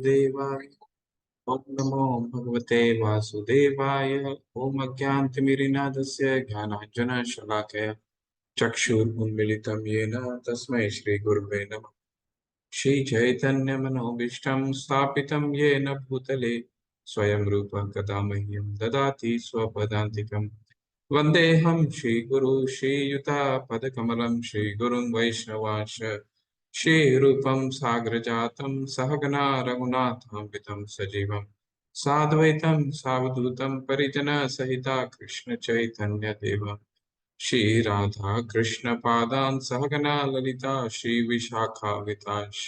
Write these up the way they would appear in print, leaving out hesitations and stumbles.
देवाय। ओम नमो भगवते वासुदेवाय। ओम अज्ञानतिमिरन्धस्य ज्ञानाञ्जनशलाकया चक्षुरुन्मीलितं येन तस्मै श्रीगुरुवे नमः। श्रीचैतन्यमनोभीष्टं स्थापितं येन भूतले स्वयं रूपं कदा मह्यं ददाति स्वपदान्तिकम्। वन्देऽहं श्रीगुरु श्रीयुतापदकमलं श्रीगुरुं वैष्णवांश श्रीरूपं साग्रजातं सहगना रघुनाथान्वितं सजीवं साद्वैतं सावधूतं परिजनसहिता कृष्णचैतन्यदेवं श्रीराधा कृष्णपादान् सहगना ललिता श्रीविशाखान्वितांश्च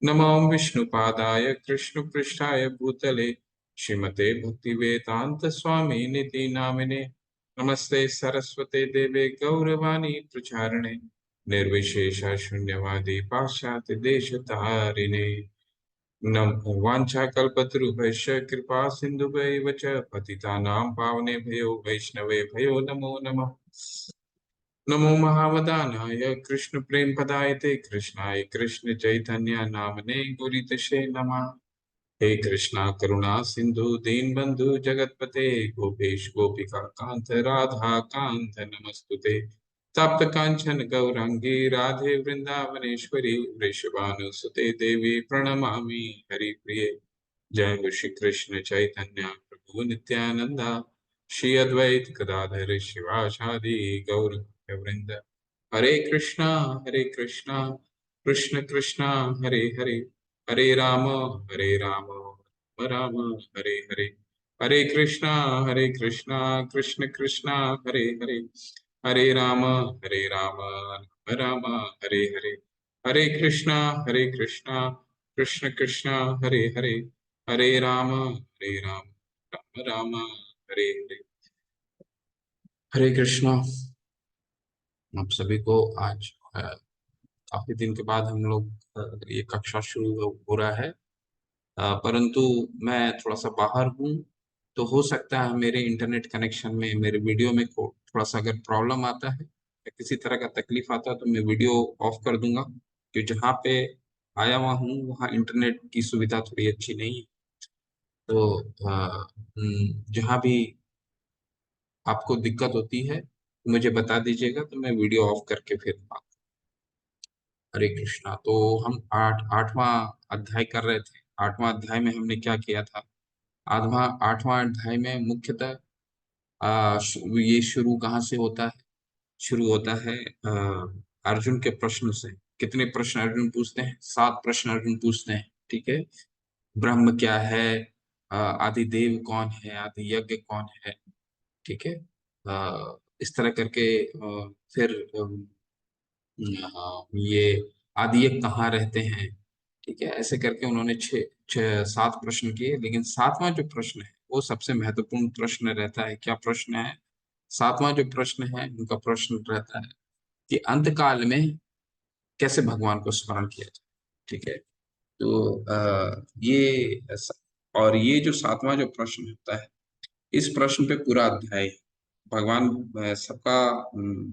नमो विष्णुपादाय कृष्णपृष्ठाय भूतले श्रीमते भक्तिवेदांत स्वामी निति नामिने नमस्ते सरस्वते देवे गौरवाणी प्रचारिणे निर्विशेष शून्यवादी पाश्चात्य देश तारिणे नम वाञ्छाकल्पतरुभ्यश्च कृपा सिन्धुभ्यैव च पतितानां पावनेभ्यो वैष्णवेभ्यो नमो नमः। नमो महावदानाय कृष्ण प्रेम पदायते कृष्णाय कृष्ण चैतन्य नामने गुरितशे नमः। हे कृष्णा करुणा सिंधु दीन बंधु जगतपते गोपेश गोपिका कांत राधा कांत नमस्तुते। तप्त कांचन गौरांगी राधे वृंदावनेश्वरी वृषभानुसुते देवी प्रणमामि हरिप्रिये। जय श्री कृष्ण चैतन्य प्रभु नित्यानंदा श्री अद्वैत गदाधर शिवासादि गौर वृंद। हरे कृष्णा कृष्ण कृष्णा हरे हरे हरे राम राम राम हरे हरे। हरे कृष्णा कृष्ण कृष्णा हरे हरे हरे राम राम हरे हरे। हरे कृष्णा कृष्ण कृष्णा हरे हरे हरे राम राम राम हरे हरे। हरे कृष्णा। आप सभी को आज काफी दिन के बाद हम लोग ये कक्षा शुरू हो रहा है। परंतु मैं थोड़ा सा बाहर हूँ, तो हो सकता है मेरे इंटरनेट कनेक्शन में मेरे वीडियो में थोड़ा सा अगर प्रॉब्लम आता है या किसी तरह का तकलीफ आता है तो मैं वीडियो ऑफ कर दूंगा, क्योंकि जहाँ पे आया हुआ हूँ वहाँ इंटरनेट की सुविधा थोड़ी अच्छी नहीं है। तो जहाँ भी आपको दिक्कत होती है तो मुझे बता दीजिएगा, तो मैं वीडियो ऑफ करके फिर बात। हरे कृष्णा। तो हम आठवां अध्याय कर रहे थे। आठवां अध्याय में हमने क्या किया था? आठवां अध्याय में मुख्यतः ये शुरू कहाँ से होता है? शुरू होता है अर्जुन के प्रश्न से। कितने प्रश्न अर्जुन पूछते हैं? 7 प्रश्न अर्जुन पूछते हैं। ठीक है। ब्रह्म क्या है, आदि देव कौन है, आदि यज्ञ कौन है। ठीक है। इस तरह करके फिर ये आदि यज्ञ कहाँ रहते हैं। ठीक है। ऐसे करके उन्होंने छः छः 7 प्रश्न किए, लेकिन 7वां जो प्रश्न है वो सबसे महत्वपूर्ण प्रश्न रहता है। क्या प्रश्न है? 7वां जो प्रश्न है उनका प्रश्न रहता है कि अंतकाल में कैसे भगवान को स्मरण किया जाए। ठीक है। तो और ये जो 7वां जो प्रश्न होता है, इस प्रश्न पे पूरा अध्याय है। भगवान सबका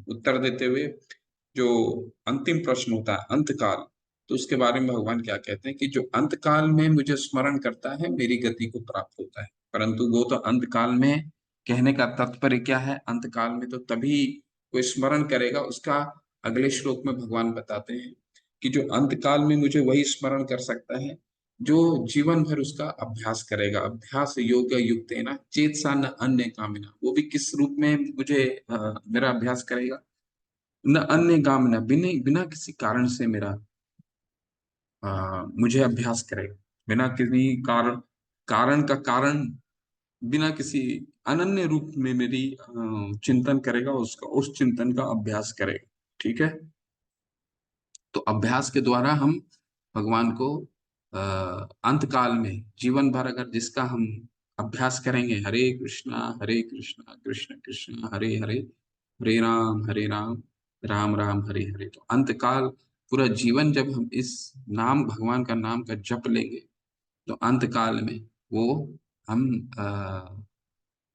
उत्तर देते हुए जो अंतिम प्रश्न होता है अंतकाल, तो उसके बारे में भगवान क्या कहते हैं कि जो अंतकाल में मुझे स्मरण करता है मेरी गति को प्राप्त होता है। परंतु वो तो अंतकाल में, कहने का तात्पर्य क्या है? अंतकाल में तो तभी कोई स्मरण करेगा, उसका अगले श्लोक में भगवान बताते हैं कि जो अंतकाल में मुझे वही स्मरण कर सकता है जो जीवन भर उसका अभ्यास करेगा। अभ्यास योग युक्तेन चेतसा न अन्य कामिना। वो भी किस रूप में मुझे मेरा अभ्यास करेगा? न अन्य कामना, बिना बिना किसी कारण से मेरा मुझे अभ्यास करेगा। बिना किसी कारण, कारण का कारण, बिना किसी अनन्य रूप में मेरी चिंतन करेगा, उसका उस चिंतन का अभ्यास करेगा। ठीक है। तो अभ्यास के द्वारा हम भगवान को अंतकाल में जीवन भर अगर जिसका हम अभ्यास करेंगे, हरे कृष्णा कृष्ण कृष्ण हरे हरे हरे राम राम हरे हरे, तो अंतकाल पूरा जीवन जब हम इस नाम भगवान का नाम का जप लेंगे तो अंतकाल में वो हम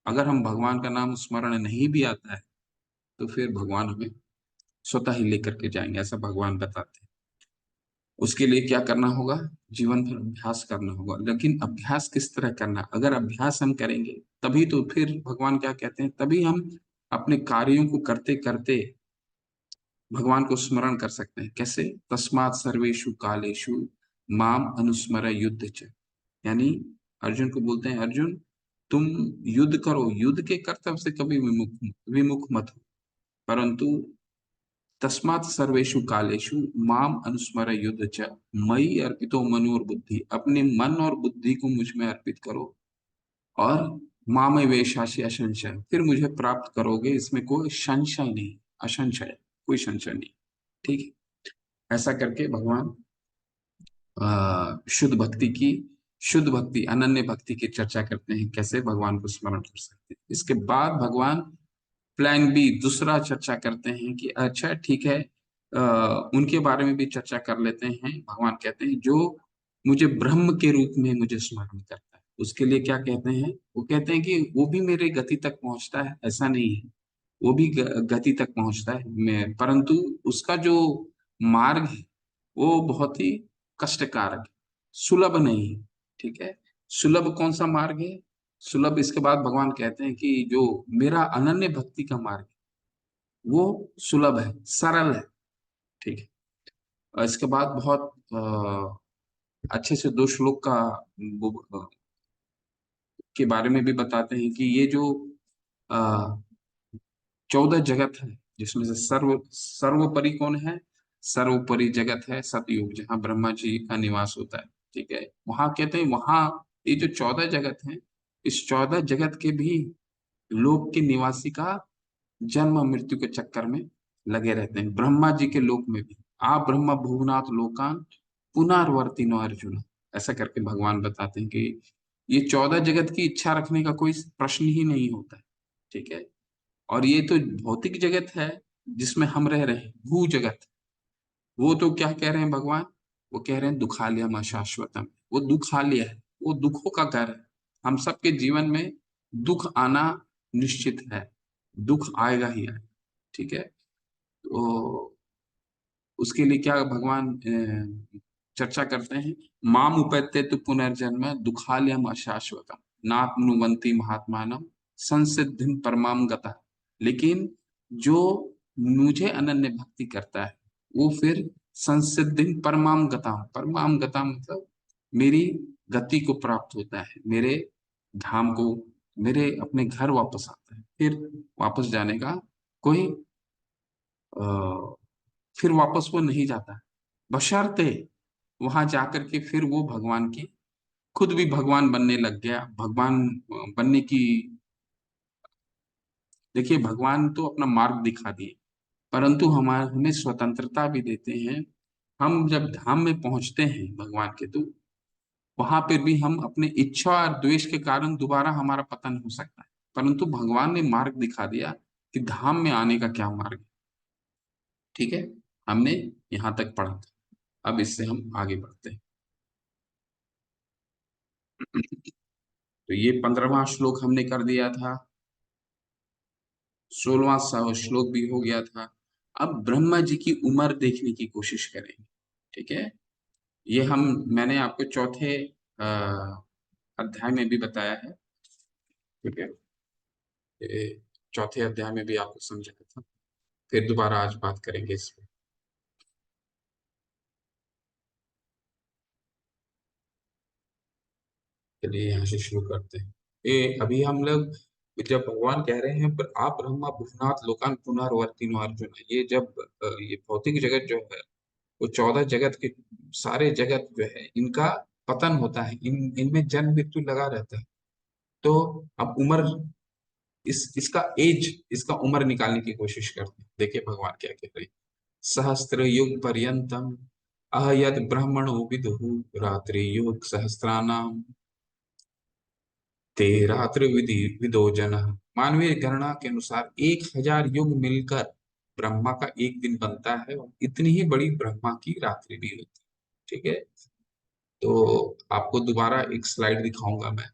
अगर हम भगवान का नाम स्मरण नहीं भी आता है तो फिर भगवान हमें स्वतः ही लेकर के जाएंगे, ऐसा भगवान बताते हैं। उसके लिए क्या करना होगा? जीवन भर अभ्यास करना होगा। लेकिन अभ्यास किस तरह करना? अगर अभ्यास हम करेंगे तभी तो फिर भगवान क्या कहते हैं, तभी हम अपने कार्यों को करते करते भगवान को स्मरण कर सकते हैं। कैसे? तस्मात् सर्वेषु कालेषु माम अनुस्मर युद्ध च। यानी अर्जुन को बोलते हैं, अर्जुन तुम युद्ध करो, युद्ध के कर्तव्य से कभी विमुख विमुख मत हो, परंतु तस्मात् सर्वेषु कालेषु माम अनुस्मर युद्ध च मयि अर्पितो मनो और बुद्धि। अपने मन और बुद्धि को मुझ में अर्पित करो, और मामय वेशासी असंशय, फिर मुझे प्राप्त करोगे, इसमें कोई संशय नहीं, असंशय, कोई संशय नहीं। ठीक है? ऐसा करके भगवान शुद्ध भक्ति की, शुद्ध भक्ति, अनन्य भक्ति की चर्चा करते हैं, कैसे भगवान को स्मरण कर सकते हैं। इसके बाद भगवान प्लान बी, दूसरा चर्चा करते हैं कि अच्छा ठीक है, उनके बारे में भी चर्चा कर लेते हैं। भगवान कहते हैं जो मुझे ब्रह्म के रूप में मुझे स्मरण करता है, उसके लिए क्या कहते हैं? वो कहते हैं कि वो भी मेरे गति तक पहुंचता है, ऐसा नहीं है, वो भी गति तक पहुंचता है, मैं, परंतु उसका जो मार्ग है वो बहुत ही कष्टकारक है, सुलभ नहीं है। ठीक है? सुलभ कौन सा मार्ग है? सुलभ, इसके बाद भगवान कहते हैं कि जो मेरा अनन्य भक्ति का मार्ग है वो सुलभ है, सरल है। ठीक है? और इसके बाद बहुत अच्छे से दो श्लोक का के बारे में भी बताते हैं कि ये जो 14 जगत है, जिसमें से सर्वोपरि कौन है? सर्वोपरि जगत है सतयुग, जहाँ ब्रह्मा जी का निवास होता है। ठीक है? वहां कहते हैं, वहां ये जो 14 जगत है, इस 14 जगत के भी लोक के निवासी का जन्म मृत्यु के चक्कर में लगे रहते हैं, ब्रह्मा जी के लोक में भी। आप ब्रह्म भुवनाथ लोकान पुनर्वर्ती नो अर्जुन, ऐसा करके भगवान बताते हैं कि ये 14 जगत की इच्छा रखने का कोई प्रश्न ही नहीं होता है। ठीक है? और ये तो भौतिक जगत है जिसमें हम रह रहे हैं, भू जगत, वो तो क्या कह रहे हैं भगवान? वो कह रहे हैं दुखालयम अशाश्वतम, वो दुखालय है, वो दुखों का घर है। हम सबके जीवन में दुख आना निश्चित है, दुख आएगा ही आएगा। ठीक है? तो उसके लिए क्या भगवान चर्चा करते हैं? माम उपैते तो पुनर्जन्म दुखालयम अशाश्वतम नाप्नुवन्ति महात्मानम संसिद्धिम परमाम गता। लेकिन जो मुझे अनन्य भक्ति करता है वो फिर संसिद्धिम परमाम गता, परमाम गता मतलब मेरी गति को प्राप्त होता है, मेरे धाम को, मेरे अपने घर वापस आता है। फिर वापस जाने का कोई फिर वापस वो नहीं जाता, बशर्ते वहां जाकर के फिर वो भगवान की, खुद भी भगवान बनने लग गया, भगवान बनने की। देखिए, भगवान तो अपना मार्ग दिखा दिए, परंतु हमारे हमें स्वतंत्रता भी देते हैं। हम जब धाम में पहुंचते हैं भगवान के, तो वहां पर भी हम अपने इच्छा और द्वेष के कारण दोबारा हमारा पतन हो सकता है, परंतु भगवान ने मार्ग दिखा दिया कि धाम में आने का क्या मार्ग है। ठीक है? हमने यहाँ तक पढ़ा था, अब इससे हम आगे बढ़ते हैं। तो ये 15वां श्लोक हमने कर दिया था, 16वां श्लोक भी हो गया था। अब ब्रह्मा जी की उम्र देखने की कोशिश करेंगे। ठीक है? ये हम, मैंने आपको चौथे अ, अध्याय में भी बताया है। ठीक है? ये चौथे अध्याय में भी आपको समझाया था, फिर दोबारा आज बात करेंगे इस पे। चलिए यहाँ से शुरू करते हैं। ये अभी हम लोग जब भगवान कह रहे हैं पर आप ब्रह्मा भुवनाथ लोकान पुनर्वर्तिनो अर्जुन, ये जब ये भौतिक जगत जो है, वो 14 जगत के सारे जगत जो है इनका पतन होता है, इनमें जन्म मृत्यु लगा रहता है। तो अब उम्र, इस इसका एज, इसका उम्र निकालने की कोशिश करते हैं। देखिए भगवान क्या कह रहे हैं। सहस्त्र युग पर्यंतम अहयत ब्रह्मणो विदुहु रात्रि युग सहस्त्रानाम ते रात्रि विधि विदो जन। मानवीय गणना के अनुसार 1000 युग मिलकर ब्रह्मा का एक दिन बनता है, और इतनी ही बड़ी ब्रह्मा की रात्रि भी होती है। ठीक है? तो आपको दोबारा एक स्लाइड दिखाऊंगा मैं,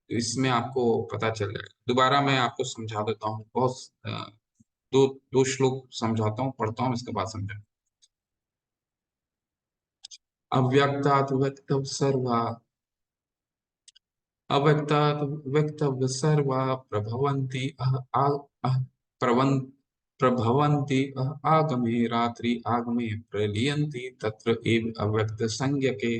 तो इसमें आपको पता चल जाएगा। दोबारा मैं आपको समझा देता हूँ, बहुत दो दो श्लोक समझाता हूँ, पढ़ता हूँ, इसके बाद समझा। अव्यक्तात् व्यक्तः सर्वा, अव्यक्तात् व्यक्तव्य सर्वा प्रभवन्ति अह प्रवन प्रभवन्ति आगमे रात्रि आगमे प्रलीयन्ति तत्र एव अव्यक्त संज्ञके।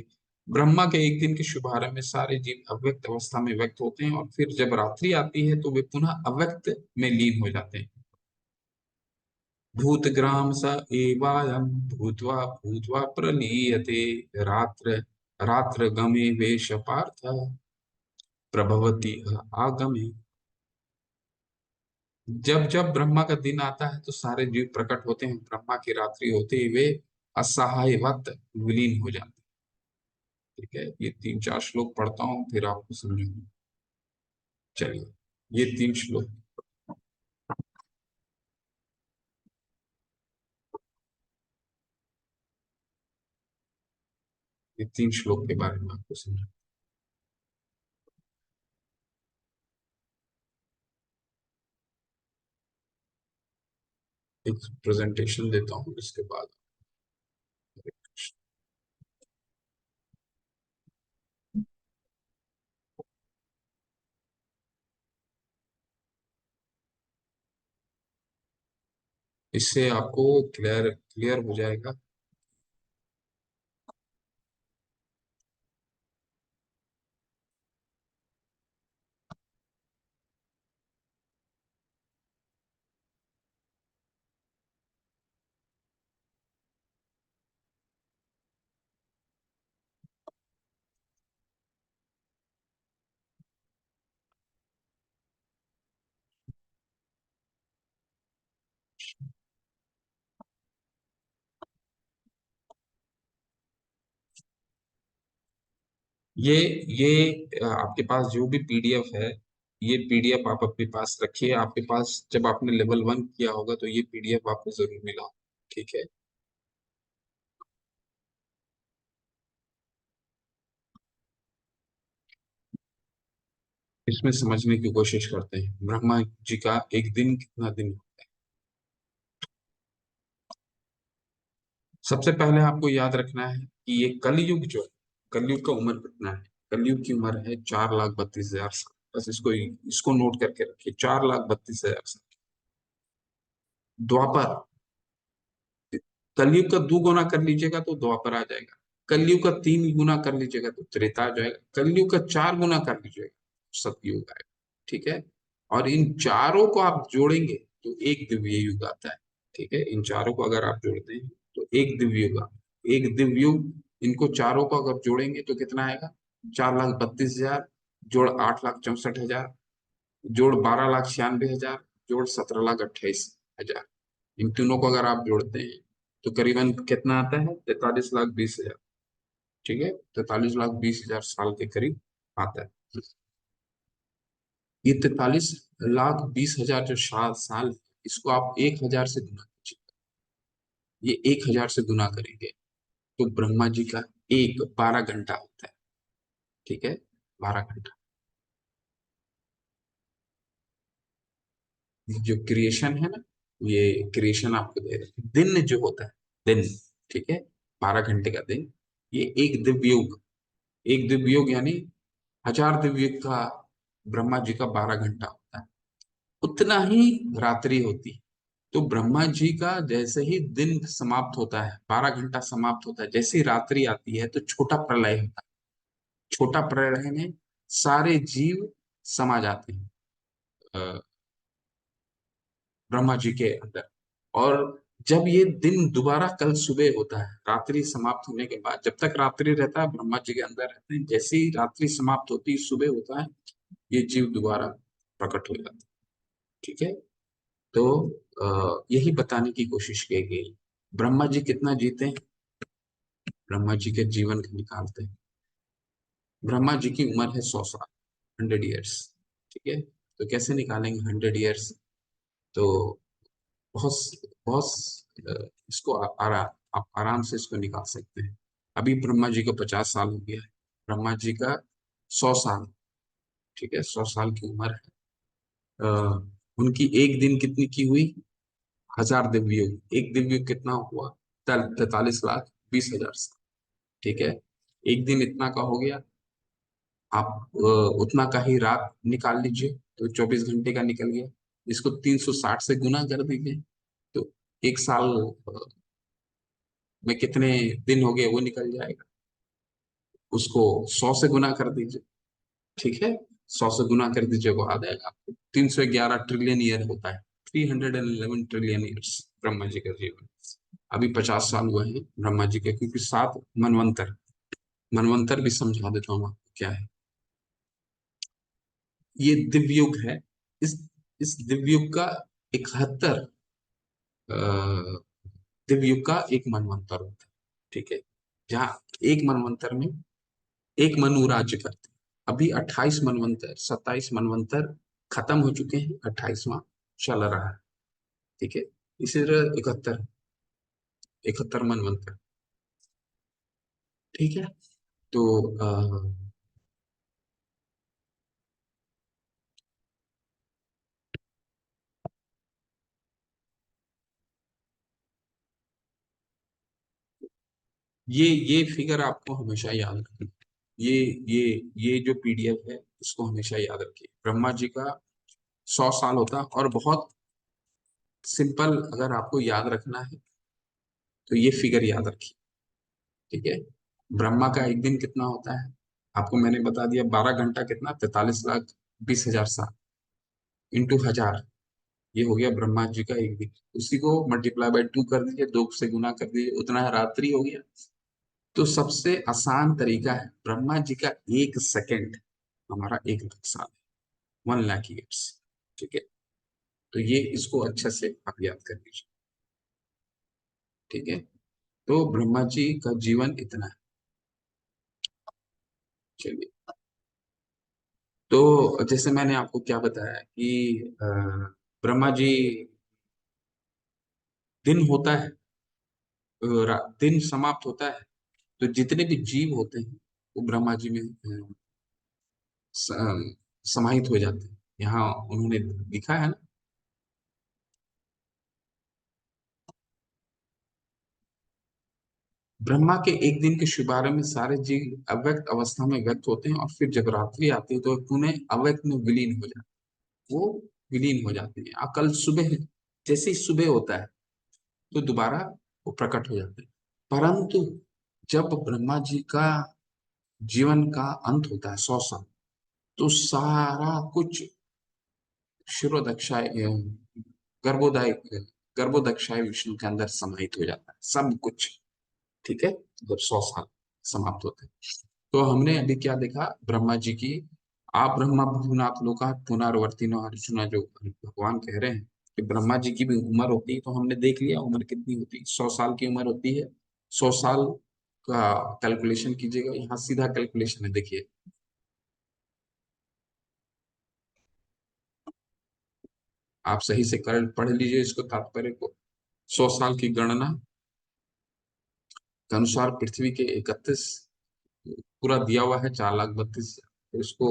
ब्रह्मा के एक दिन के शुभारंभ में सारे जीव अव्यक्त अवस्था में व्यक्त होते हैं और फिर जब रात्रि आती है तो वे पुनः अव्यक्त में लीन हो जाते हैं। भूतग्राम स एवायं भूत्वा भूत्वा प्रलीयते रात्र रात्र गमे वेश पार्थ प्रभवती आगमे। जब जब ब्रह्मा का दिन आता है तो सारे जीव प्रकट होते हैं, ब्रह्मा की रात्रि होते ही वे असहायवत विलीन हो जाते हैं। ठीक है, ये तीन चार श्लोक पढ़ता हूँ फिर आपको समझूंगा। चलिए, ये तीन श्लोक, ये तीन श्लोक के बारे में आपको समझा। एक प्रेजेंटेशन देता हूँ इसके बाद। इससे आपको क्लियर क्लियर हो जाएगा। ये ये आपके पास जो भी पीडीएफ है, ये पीडीएफ आप अपने पास रखिए। आपके पास जब आपने लेवल 1 किया होगा तो ये पीडीएफ आपको जरूर मिला। ठीक है, इसमें समझने की कोशिश करते हैं ब्रह्मा जी का एक दिन कितना दिन। सबसे पहले आपको याद रखना है कि ये कलयुग जो है, कलयुग का उम्र कितना है। कलयुग की उम्र है 4,32,000 साल। बस इसको इसको नोट करके रखिए, 4,32,000 साल। द्वापर, कलयुग का 2 गुना कर लीजिएगा तो द्वापर आ जाएगा। कलयुग का 3 गुना कर लीजिएगा तो त्रेता आ जाएगा। कलयुग का 4 गुना कर लीजिएगा तो सतयुग आएगा। ठीक है, और इन चारों को आप जोड़ेंगे तो एक दिव्य युग आता है। ठीक है, इन चारों को अगर आप जोड़ते हैं तो एक दिव्य युग आता है। एक दिव्य युग, इनको चारों को अगर जोड़ेंगे तो कितना आएगा? 4,32,000 जोड़ 8,64,000 जोड़ 12,96,000 जोड़ 17,28,000। इन तीनों को अगर आप जोड़ते हैं तो करीबन कितना आता है? 43,20,000। ठीक है, 43,20,000 साल के करीब आता है। ये 43,20,000 जो साल है, इसको आप 1,000 से गुना कीजिए। ये 1,000 से गुना करेंगे तो ब्रह्मा जी का एक 12 घंटा होता है। ठीक है, 12 घंटा। जो क्रिएशन है ना, ये क्रिएशन आपको दे रहे हैं। दिन जो होता है, दिन, ठीक है, 12 घंटे का दिन, ये एक दिव्य युग, एक दिव्य युग यानी 1,000 दिव्य युग का ब्रह्मा जी का 12 घंटा होता है। उतना ही रात्रि होती है। तो ब्रह्मा जी का जैसे ही दिन समाप्त होता है, 12 घंटा समाप्त होता है, जैसे ही रात्रि आती है तो छोटा प्रलय होता है। छोटा प्रलय में सारे जीव समा जाते हैं ब्रह्मा जी के अंदर। और जब ये दिन दोबारा कल सुबह होता है, रात्रि समाप्त होने के बाद, जब तक रात्रि रहता है ब्रह्मा जी के अंदर रहते हैं, जैसे ही रात्रि समाप्त होती है, सुबह होता है, ये जीव दोबारा प्रकट हो जाते हैं। ठीक है, तो यही बताने की कोशिश की गई। ब्रह्मा जी कितना जीते हैं? ब्रह्मा जी के जीवन को निकालते हैं। ब्रह्मा जी की उम्र है 100 साल, 100 ईयर्स। ठीक है, तो कैसे निकालेंगे 100 ईयर्स? तो बहुत बहुत इसको आप आराम से इसको निकाल सकते हैं। अभी ब्रह्मा जी को 50 साल हो गया है, ब्रह्मा जी का 100 साल। ठीक है, 100 साल की उम्र है। उनकी एक दिन कितनी की हुई? 1,000 दिव्य युग। एक दिव्य युग कितना हुआ? 43,20,000 साल। ठीक है, एक दिन इतना का हो गया, आप उतना का ही रात निकाल लीजिए, तो 24 घंटे का निकल गया। इसको 360 से गुना कर दीजिए, तो एक साल में कितने दिन हो गए वो निकल जाएगा। उसको 100 से गुना कर दीजिए, ठीक है, 100 से गुना कर दीजिए, वो आ जाएगा आपको 311 ट्रिलियन ईयर होता है, 311 ट्रिलियन ईयर्स ब्रह्मा जी का जीवन। अभी 50 साल हुए हैं ब्रह्मा जी के, क्योंकि 7 मनवंतर, मनवंतर भी समझा देता हूँ आपको क्या है। ये दिव्य युग है। इस इस दिव्य युग का 71 दिव्य युग का एक मनवंतर होता है, ठीक है, जहाँ एक मनवंतर में एक मनु राज्य करते हैं। अभी 28 मनवंतर, 27 मनवंतर खत्म हो चुके हैं, 28वां चल रहा है, ठीक है। इसी तरह 71 मनवंतर, ठीक है। तो ये फिगर आपको हमेशा याद रखना। ये ये ये जो पीडीएफ है, इसको हमेशा याद रखिए। ब्रह्मा जी का 100 साल होता है, और बहुत सिंपल, अगर आपको याद रखना है तो ये फिगर याद रखिए, ठीक है। ब्रह्मा का एक दिन कितना होता है, आपको मैंने बता दिया। 12 घंटा कितना, 43,20,000 साल इंटू 1000, ये हो गया ब्रह्मा जी का एक दिन। उसी को मल्टीप्लाई बाय 2 कर दीजिए, 2 से गुना कर दीजिए, उतना रात्रि हो गया। तो सबसे आसान तरीका है, ब्रह्मा जी का 1 सेकंड हमारा 1 लाख साल है, 1 लाख ईयर्स, ठीक है। तो ये इसको अच्छे से आप याद कर लीजिए, ठीक है। तो ब्रह्मा जी का जीवन इतना है। चलिए, तो जैसे मैंने आपको क्या बताया कि ब्रह्मा जी, दिन होता है, दिन समाप्त होता है, तो जितने भी जीव होते हैं वो ब्रह्मा जी में समाहित हो जाते हैं। यहाँ उन्होंने लिखा है ना, ब्रह्मा के एक दिन के शुभारंभ में सारे जीव अव्यक्त अवस्था में व्यक्त होते हैं, और फिर जब रात्रि आती है तो पुनः अव्यक्त में विलीन हो जाते हैं, वो विलीन हो जाते हैं। कल सुबह, जैसे ही सुबह होता है तो दोबारा वो प्रकट हो जाते हैं। परंतु जब ब्रह्मा जी का जीवन का अंत होता है, 100 साल, तो सारा कुछ शिरोदक्षाय गर्भोदय गर्भोदक्षाय विष्णु के अंदर समाहित हो जाता है, सब कुछ, ठीक है, जब 100 साल समाप्त होते हैं। तो हमने अभी क्या देखा, ब्रह्मा जी की, आप ब्रह्मा भूनाथ लोका पुनर्वर्ती नो अर्जुना, जो भगवान कह रहे हैं कि ब्रह्मा जी की भी उम्र होती है, तो हमने देख लिया उम्र कितनी होती है, 100 साल की उम्र होती है। 100 साल का कैलकुलेशन कीजिएगा, यहाँ सीधा कैलकुलेशन है, देखिए। आप सही से कर पढ़ लीजिए इसको, तात्पर्य को। 100 साल की गणना के अनुसार पृथ्वी के 31, पूरा दिया हुआ है 4,32,000, तो इसको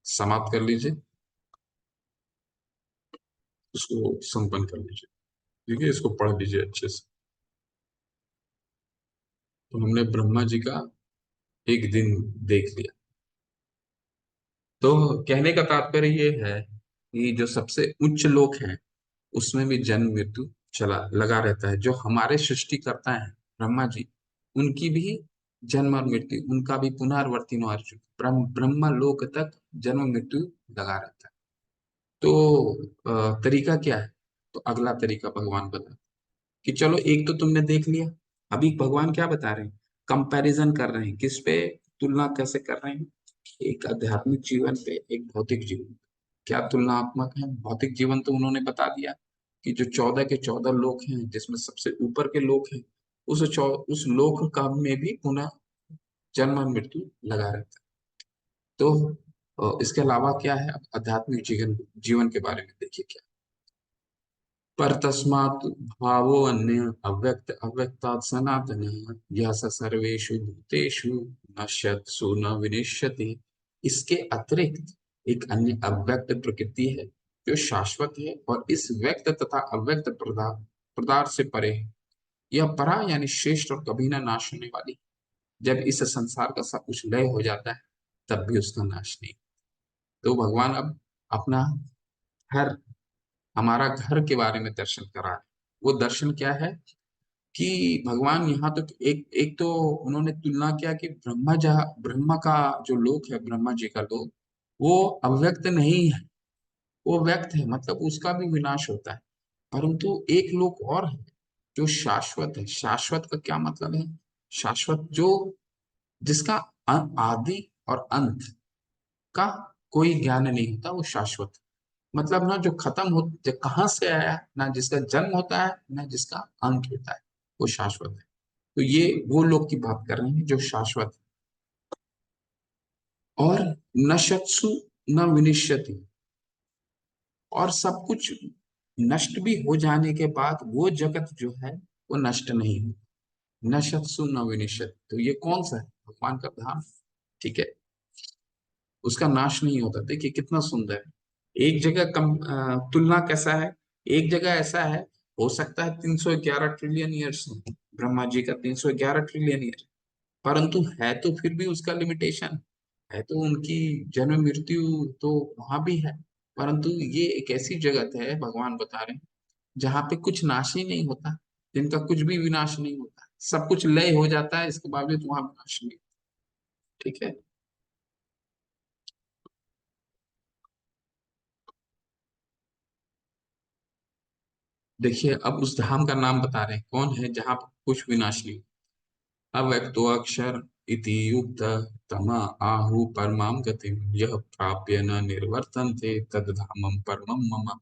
समाप्त कर लीजिए, इसको संपन्न कर लीजिए, ठीक है। इसको पढ़ लीजिए अच्छे से। तो हमने ब्रह्मा जी का एक दिन देख लिया। तो कहने का तात्पर्य ये है कि जो सबसे उच्च लोक है, उसमें भी जन्म मृत्यु चला लगा रहता है। जो हमारे सृष्टि करता है ब्रह्मा जी, उनकी भी जन्म और मृत्यु, उनका भी पुनरावर्ती अर्जुन, ब्रह्म लोक तक जन्म मृत्यु लगा रहता है। तो तरीका क्या है, तो अगला तरीका भगवान बता कि चलो, एक तो तुमने देख लिया, अभी भगवान क्या बता रहे हैं, कंपैरिजन कर रहे हैं, किस पे तुलना कैसे कर रहे हैं, एक आध्यात्मिक जीवन पे एक भौतिक जीवन। क्या तुलनात्मक है, भौतिक जीवन तो उन्होंने बता दिया कि जो 14 के 14 लोक हैं, जिसमें सबसे ऊपर के लोक हैं, उस लोक का में भी पुनः जन्म और मृत्यु लगा रहता है। तो इसके अलावा क्या है, आध्यात्मिक जीवन जीवन के बारे में देखिए क्या। पर तस्मात् भावो अन्य अव्यक्त अव्यक्तात् सनातन, यह स सर्वेषु भूतेषु नश्यत्सु न विनश्यति। इसके अतिरिक्त एक अन्य अव्यक्त प्रकृति है जो शाश्वत है, और इस व्यक्त तथा अव्यक्त पदार्थ से परे है। यह परा यानी श्रेष्ठ और कभी ना नाश होने वाली। जब इस संसार का सब कुछ लय हो जाता है तब भी उसका नाश नहीं। तो भगवान अब अपना घर, हमारा घर के बारे में दर्शन करा रहे हैं। वो दर्शन क्या है कि भगवान यहाँ तो एक एक तो उन्होंने तुलना किया कि ब्रह्मा का जो लोक है, ब्रह्मा जी का लोक, वो अव्यक्त नहीं है, वो व्यक्त है, मतलब उसका भी विनाश होता है। परंतु एक लोक और है जो शाश्वत है। शाश्वत का क्या मतलब है? शाश्वत जो, जिसका आदि और अंत का कोई ज्ञान नहीं होता, वो शाश्वत। मतलब ना जो खत्म हो, जो कहाँ से आया है, ना जिसका जन्म होता है ना जिसका अंत होता है, वो शाश्वत है। तो ये वो लोग की बात कर रहे हैं जो शाश्वत है। और नशत्सु न विनिश्यति, और सब कुछ नष्ट भी हो जाने के बाद वो जगत जो है वो नष्ट नहीं हो। नशत्सु न विनिश्यति, तो ये कौन सा है? भगवान का धाम। ठीक है, उसका नाश नहीं होता। देखिए कितना सुंदर है। एक जगह तुलना कैसा है, एक जगह ऐसा है, हो सकता है 311 ट्रिलियन ईयर्स, ब्रह्मा जी का 311 ट्रिलियन ईयर, परंतु है तो फिर भी उसका लिमिटेशन है। तो उनकी जन्म मृत्यु तो वहां भी है, परंतु ये एक ऐसी जगत है, भगवान बता रहे हैं, जहाँ पे कुछ नाश ही नहीं होता, जिनका कुछ भी विनाश नहीं होता, सब कुछ लय हो जाता है, इसके बावजूद वहां विनाश नहीं। ठीक है। देखिए अब उस धाम का नाम बता रहे हैं, कौन है जहाँ पर कुछ विनाश नहीं। अव्यक्तो अक्षर इति युक्त तमा आहु परमाम गतिम यह प्राप्य न निर्वर्तन्ते तद धामम परमम मम।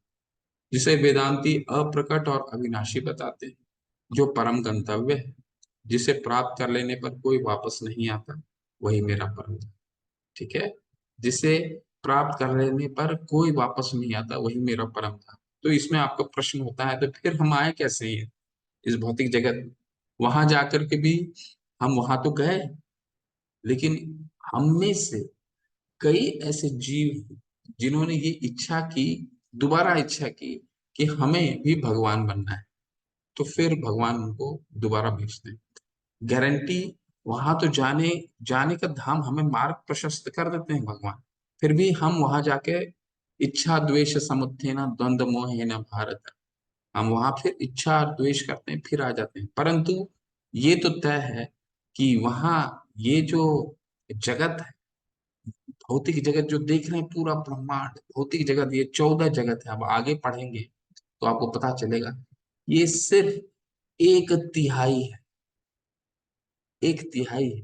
जिसे वेदांती अप्रकट और अविनाशी बताते हैं, जो परम गंतव्य है, जिसे प्राप्त कर लेने पर कोई वापस नहीं आता, वही मेरा परम धाम। ठीक है, जिसे प्राप्त कर लेने पर कोई वापस नहीं आता, वही मेरा परम धाम। तो इसमें आपका प्रश्न होता है, तो फिर हम आए कैसे हैं इस भौतिक जगत में? वहां जाकर के भी हम वहां तो गए, लेकिन हम में से कई ऐसे जीव हैं जिन्होंने ये इच्छा की, दोबारा इच्छा की कि हमें भी भगवान बनना है। तो फिर भगवान उनको दोबारा भेजते हैं। गारंटी, वहां तो जाने जाने का धाम हमें मार्ग प्रशस्त कर देते हैं भगवान, फिर भी हम वहां जाके इच्छा द्वेष समुत्थेन द्वंद्व मोहेन भारत, हम वहां फिर इच्छा और द्वेष करते हैं, फिर आ जाते हैं। परंतु ये तो तय है कि वहां ये जो जगत है, भौतिक जगत जो देख रहे हैं, पूरा ब्रह्मांड भौतिक जगत, ये 14 जगत है, अब आगे पढ़ेंगे तो आपको पता चलेगा। ये सिर्फ एक तिहाई है, एक तिहाई है।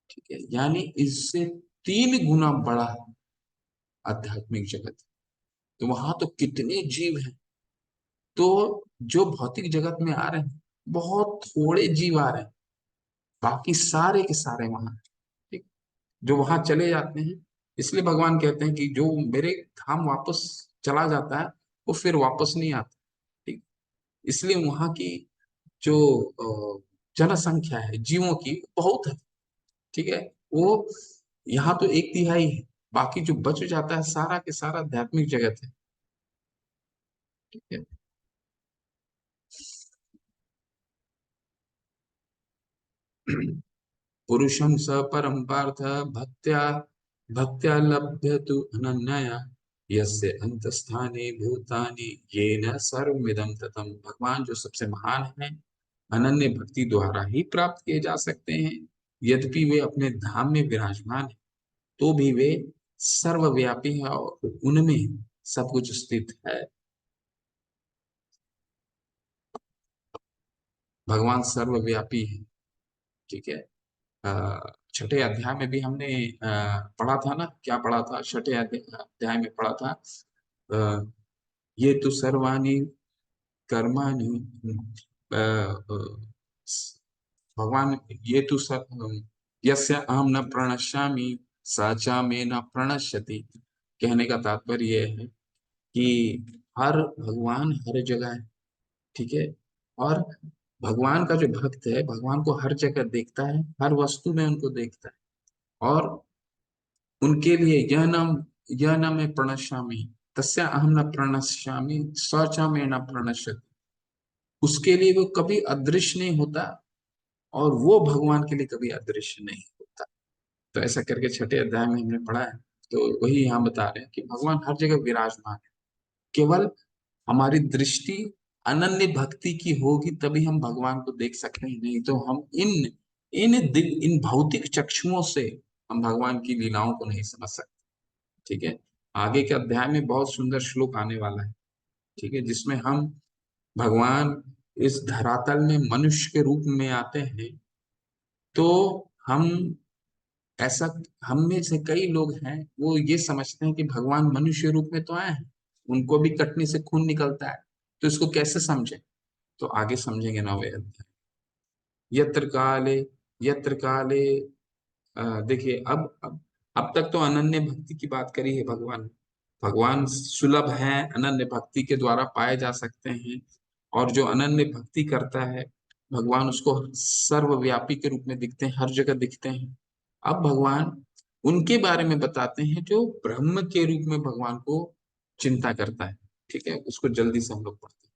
ठीक है, यानी इससे 3 गुना बड़ा आध्यात्मिक जगत है। तो वहां तो कितने जीव हैं। तो जो भौतिक जगत में आ रहे हैं, बहुत थोड़े जीव आ रहे हैं, बाकी सारे के सारे वहां हैं। ठीक, जो वहां चले जाते हैं, इसलिए भगवान कहते हैं कि जो मेरे धाम वापस चला जाता है वो फिर वापस नहीं आता। ठीक, इसलिए वहां की जो जनसंख्या है जीवों की, बहुत है। ठीक है, वो यहाँ तो एक तिहाई है, बाकी जो बच जाता है सारा के सारा आध्यात्मिक जगत है। ठीक है। पुरुषं स परं पार्थ भक्त्या भक्त्या लभ्यतु अनन्यया यस्य अंतस्थानि भूतानि येन सर्वमिदं ततम्। भगवान जो सबसे महान है, अनन्य भक्ति द्वारा ही प्राप्त किए जा सकते हैं। यद्यपि वे अपने धाम में विराजमान हैं, तो भी वे सर्वव्यापी है और उनमें सब कुछ स्थित है। भगवान सर्वव्यापी है। ठीक है। छठे अध्याय में भी हमने पढ़ा था ना, क्या पढ़ा था? छठे अध्याय में पढ़ा था, अ, ये तो सर्वाणि कर्माणि, अ, अ, भगवान, ये तो यस्य अहम न प्रणश्यामि स च मे न प्रणश्यति। कहने का तात्पर्य यह है कि हर भगवान हर जगह है। ठीक है। और भगवान का जो भक्त है, भगवान को हर जगह देखता है, हर वस्तु में उनको देखता है। और उनके लिए यह न मैं प्रणश्यामि तस्य अहम न प्रणश्यामि स च मे न प्रणश्यति। उसके लिए वो कभी अदृश्य नहीं होता, और वो भगवान के लिए कभी अदृश्य नहीं होता। तो ऐसा करके छठे अध्याय में हमने पढ़ा है। तो वही यहाँ बता रहे हैं कि भगवान हर जगह विराजमान है। केवल हमारी दृष्टि अनन्य भक्ति की होगी तभी हम भगवान को देख सकते हैं, नहीं तो हम इन भौतिक चक्षुओं से हम भगवान की लीलाओं को नहीं समझ सकते। ठीक है। आगे के अध्याय में बहुत सुंदर श्लोक आने वाला है। ठीक है, जिसमें हम भगवान इस धरातल में मनुष्य के रूप में आते हैं। तो हम ऐसा हम में से कई लोग हैं वो ये समझते हैं कि भगवान मनुष्य रूप में तो आए हैं, उनको भी कटने से खून निकलता है, तो इसको कैसे समझे। तो आगे समझेंगे नौवें अध्याय। यत्र काले यत्र काले देखिए, अब तक तो अनन्य भक्ति की बात करी है। भगवान भगवान सुलभ हैं, अनन्य भक्ति के द्वारा पाए जा सकते हैं। और जो अनन्य भक्ति करता है, भगवान उसको सर्वव्यापी के रूप में दिखते हैं, हर जगह दिखते हैं। अब भगवान उनके बारे में बताते हैं जो ब्रह्म के रूप में भगवान को चिंता करता है। ठीक है, उसको जल्दी से हम लोग पढ़ते हैं।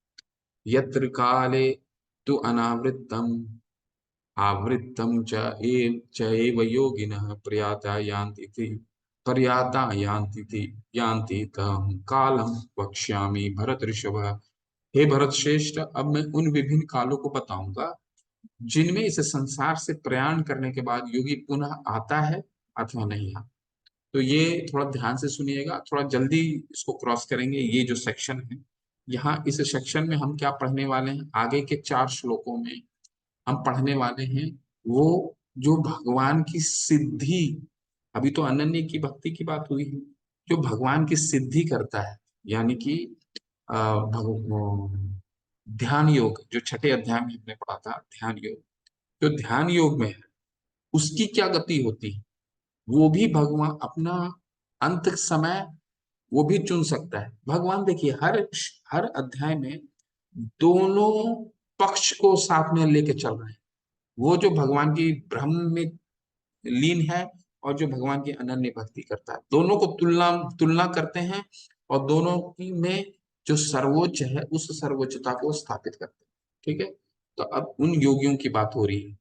यत्र काले तु अनावृतम आवृत्तम च एव योगिनः प्रयाता यान्ति तम कालम वक्ष्यामि भरत ऋषभ। हे भरत श्रेष्ठ, अब मैं उन विभिन्न कालों को बताऊंगा जिनमें इस संसार से प्रयाण करने के बाद योगी पुनः आता है अथवा नहीं आता। तो ये थोड़ा ध्यान से सुनिएगा, थोड़ा जल्दी इसको क्रॉस करेंगे। ये जो सेक्शन है, यहाँ इस सेक्शन में हम क्या पढ़ने वाले हैं, आगे के 4 श्लोकों में हम पढ़ने वाले हैं वो जो भगवान की सिद्धि, अभी तो अनन्य की भक्ति की बात हुई है, जो भगवान की सिद्धि करता है, यानी कि ध्यान योग, जो छठे अध्याय में हमने पढ़ा था ध्यान योग, जो ध्यान योग में है उसकी क्या गति होती है, वो भी भगवान अपना अंत समय वो भी चुन सकता है। भगवान देखिए हर हर अध्याय में दोनों पक्ष को साथ में लेके चल रहे हैं। वो जो भगवान की ब्रह्म में लीन है और जो भगवान की अनन्य भक्ति करता है, दोनों को तुलना तुलना करते हैं, और दोनों की में जो सर्वोच्च है उस सर्वोच्चता को स्थापित करते हैं। ठीक है। तो अब उन योगियों की बात हो रही है।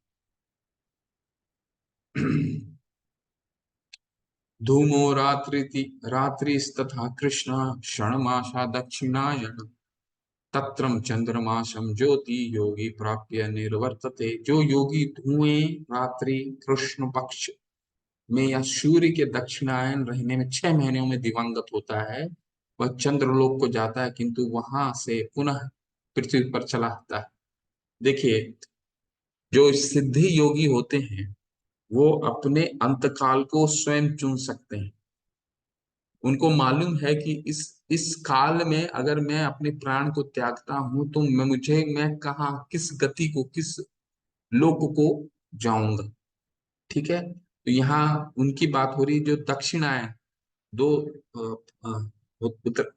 धूमो रात्रिस्तथा कृष्ण क्षणमाशा दक्षिणायन तत्रम चंद्रमाशम ज्योति योगी प्राप्य निर्वर्तते। जो योगी धुएं रात्रि कृष्ण पक्ष में या सूर्य के दक्षिणायन रहने में 6 महीनों में दिवंगत होता है, वह चंद्रलोक को जाता है, किंतु वहां से पुनः पृथ्वी पर चला आता है। देखिए, जो सिद्धि योगी होते हैं वो अपने अंतकाल को स्वयं चुन सकते हैं। उनको मालूम है कि इस काल में अगर मैं अपने प्राण को त्यागता हूं तो मैं कहाँ किस गति को किस लोक को जाऊंगा। ठीक है। तो यहाँ उनकी बात हो रही है जो दक्षिणायन, दो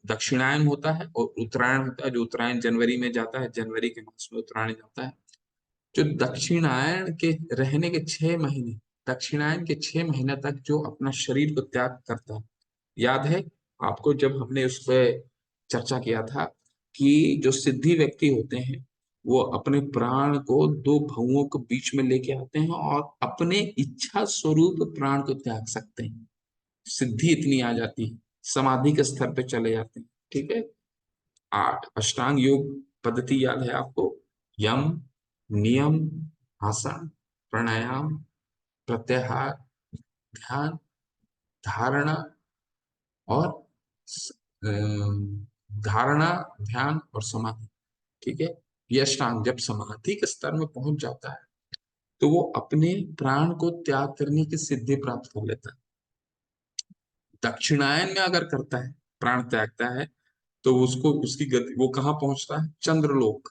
दक्षिणायन होता है और उत्तरायण होता है। जो उत्तरायण जनवरी में जाता है, जनवरी के मास में उत्तरायण जाता है। जो दक्षिणायन के रहने के 6 महीने, दक्षिणायन के 6 महीने तक जो अपना शरीर को त्याग करता है। याद है आपको जब हमने उस पर चर्चा किया था कि जो सिद्धि व्यक्ति होते हैं वो अपने प्राण को दो भवों के बीच में लेके आते हैं और अपने इच्छा स्वरूप प्राण को त्याग सकते हैं। सिद्धि इतनी आ जाती है, समाधि के स्तर पे चले जाते हैं। ठीक है। 8 अष्टांग योग पद्धति याद है आपको। यम, नियम, आसन, प्राणायाम, प्रत्याहार, ध्यान, धारणा और धारणा, ध्यान और समाधि। ठीक है। ये अष्टांग जब समाधि के स्तर में पहुंच जाता है तो वो अपने प्राण को त्याग करने की सिद्धि प्राप्त कर लेता है। दक्षिणायन में अगर करता है, प्राण त्यागता है, तो उसको उसकी गति वो कहाँ पहुंचता है, चंद्रलोक।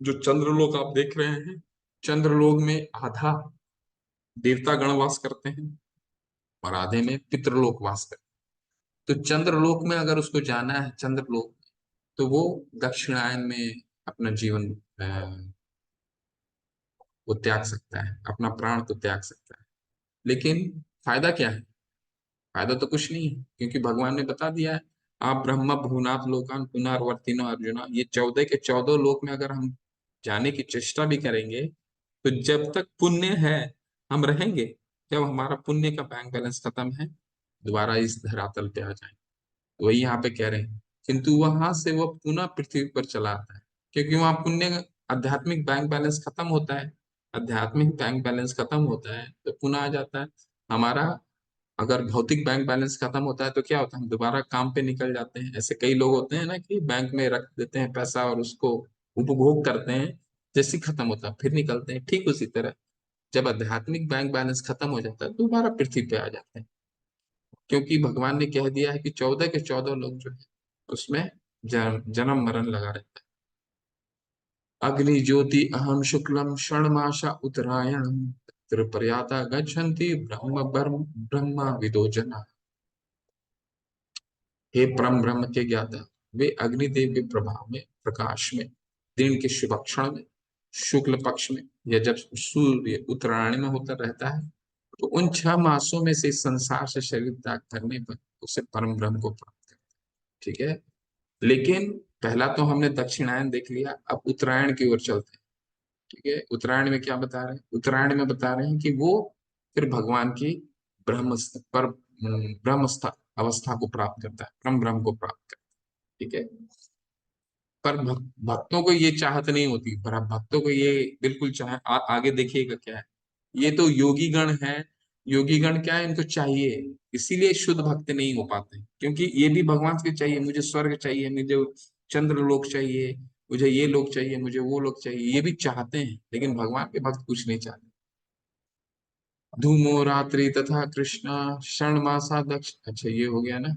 जो चंद्रलोक आप देख रहे हैं, चंद्रलोक में आधा देवता गण वास करते हैं और आधे में पितृलोक वास करते हैं। तो चंद्रलोक में अगर उसको जाना है, चंद्रलोक, तो वो दक्षिणायन में अपना जीवन वो त्याग सकता है, अपना प्राण तो त्याग सकता है। लेकिन फायदा क्या है, फायदा तो कुछ नहीं है, क्योंकि भगवान ने बता दिया है आप ब्रह्म भुवनाथ लोकान पुनर्वर्तिनो अर्जुना, ये 14 के 14 लोक में अगर हम जाने की चेष्टा भी करेंगे तो जब तक पुण्य है हम रहेंगे। जब हमारा पुण्य का बैंक बैलेंस खत्म है दोबारा इस धरातल पे आ जाए, वही यहाँ पे कह रहे हैं। किंतु वहां से वो पुनः पृथ्वी पर चला आता है, क्योंकि वहां पुण्य आध्यात्मिक बैंक बैलेंस खत्म होता है। आध्यात्मिक बैंक बैलेंस खत्म होता है तो पुनः आ जाता है हमारा। अगर भौतिक बैंक बैलेंस खत्म होता है तो क्या होता है, हम दोबारा काम पे निकल जाते हैं। ऐसे कई लोग होते हैं ना कि बैंक में रख देते हैं पैसा और उसको उपभोग करते हैं, जैसे ही खत्म होता है फिर निकलते हैं। ठीक उसी तरह जब आध्यात्मिक बैंक बैलेंस खत्म हो जाता है दोबारा पृथ्वी पे आ जाते हैं, क्योंकि भगवान ने कह दिया है कि 14 के 14 लोग जो है उसमें जन्म मरण लगा रहता है। अग्नि ज्योति अहम शुक्लम षण्मासा उत्तरायणम तत्र प्रयाता गच्छन्ति ब्रह्म ब्रह्म ब्रह्म विदो जना। हे परम ब्रह्म के ज्ञाता, वे अग्निदेव के प्रभाव में प्रकाश में दिन के शुभ क्षण में शुक्ल पक्ष में या जब सूर्य उत्तरायण में होता रहता है तो उन 6 मासों में से इस संसार से शरीर त्याग करने पर उसे परम ब्रह्म को प्राप्त करता है। ठीक है, लेकिन पहला तो हमने दक्षिणायन देख लिया, अब उत्तरायण की ओर चलते हैं। ठीक है, उत्तरायण में क्या बता रहे हैं, उत्तरायण में बता रहे हैं कि वो फिर भगवान की ब्रह्म पर ब्रह्म अवस्था को प्राप्त करता है, परम ब्रह्म को प्राप्त करता है। ठीक है, पर भक्तों को ये चाहत नहीं होती, पर भक्तों को ये बिल्कुल आगे देखिएगा क्या है। ये तो योगी गण है, योगी गण क्या है, इनको चाहिए, इसीलिए शुद्ध भक्त नहीं हो पाते, क्योंकि ये भी भगवान से चाहिए, मुझे स्वर्ग चाहिए, मुझे चंद्र लोक चाहिए, मुझे ये लोग चाहिए, मुझे वो लोग चाहिए, ये भी चाहते हैं, लेकिन भगवान के भक्त कुछ नहीं चाहते। धूमो रात्रि तथा कृष्णा क्षण मासा दक्ष, अच्छा ये हो गया ना।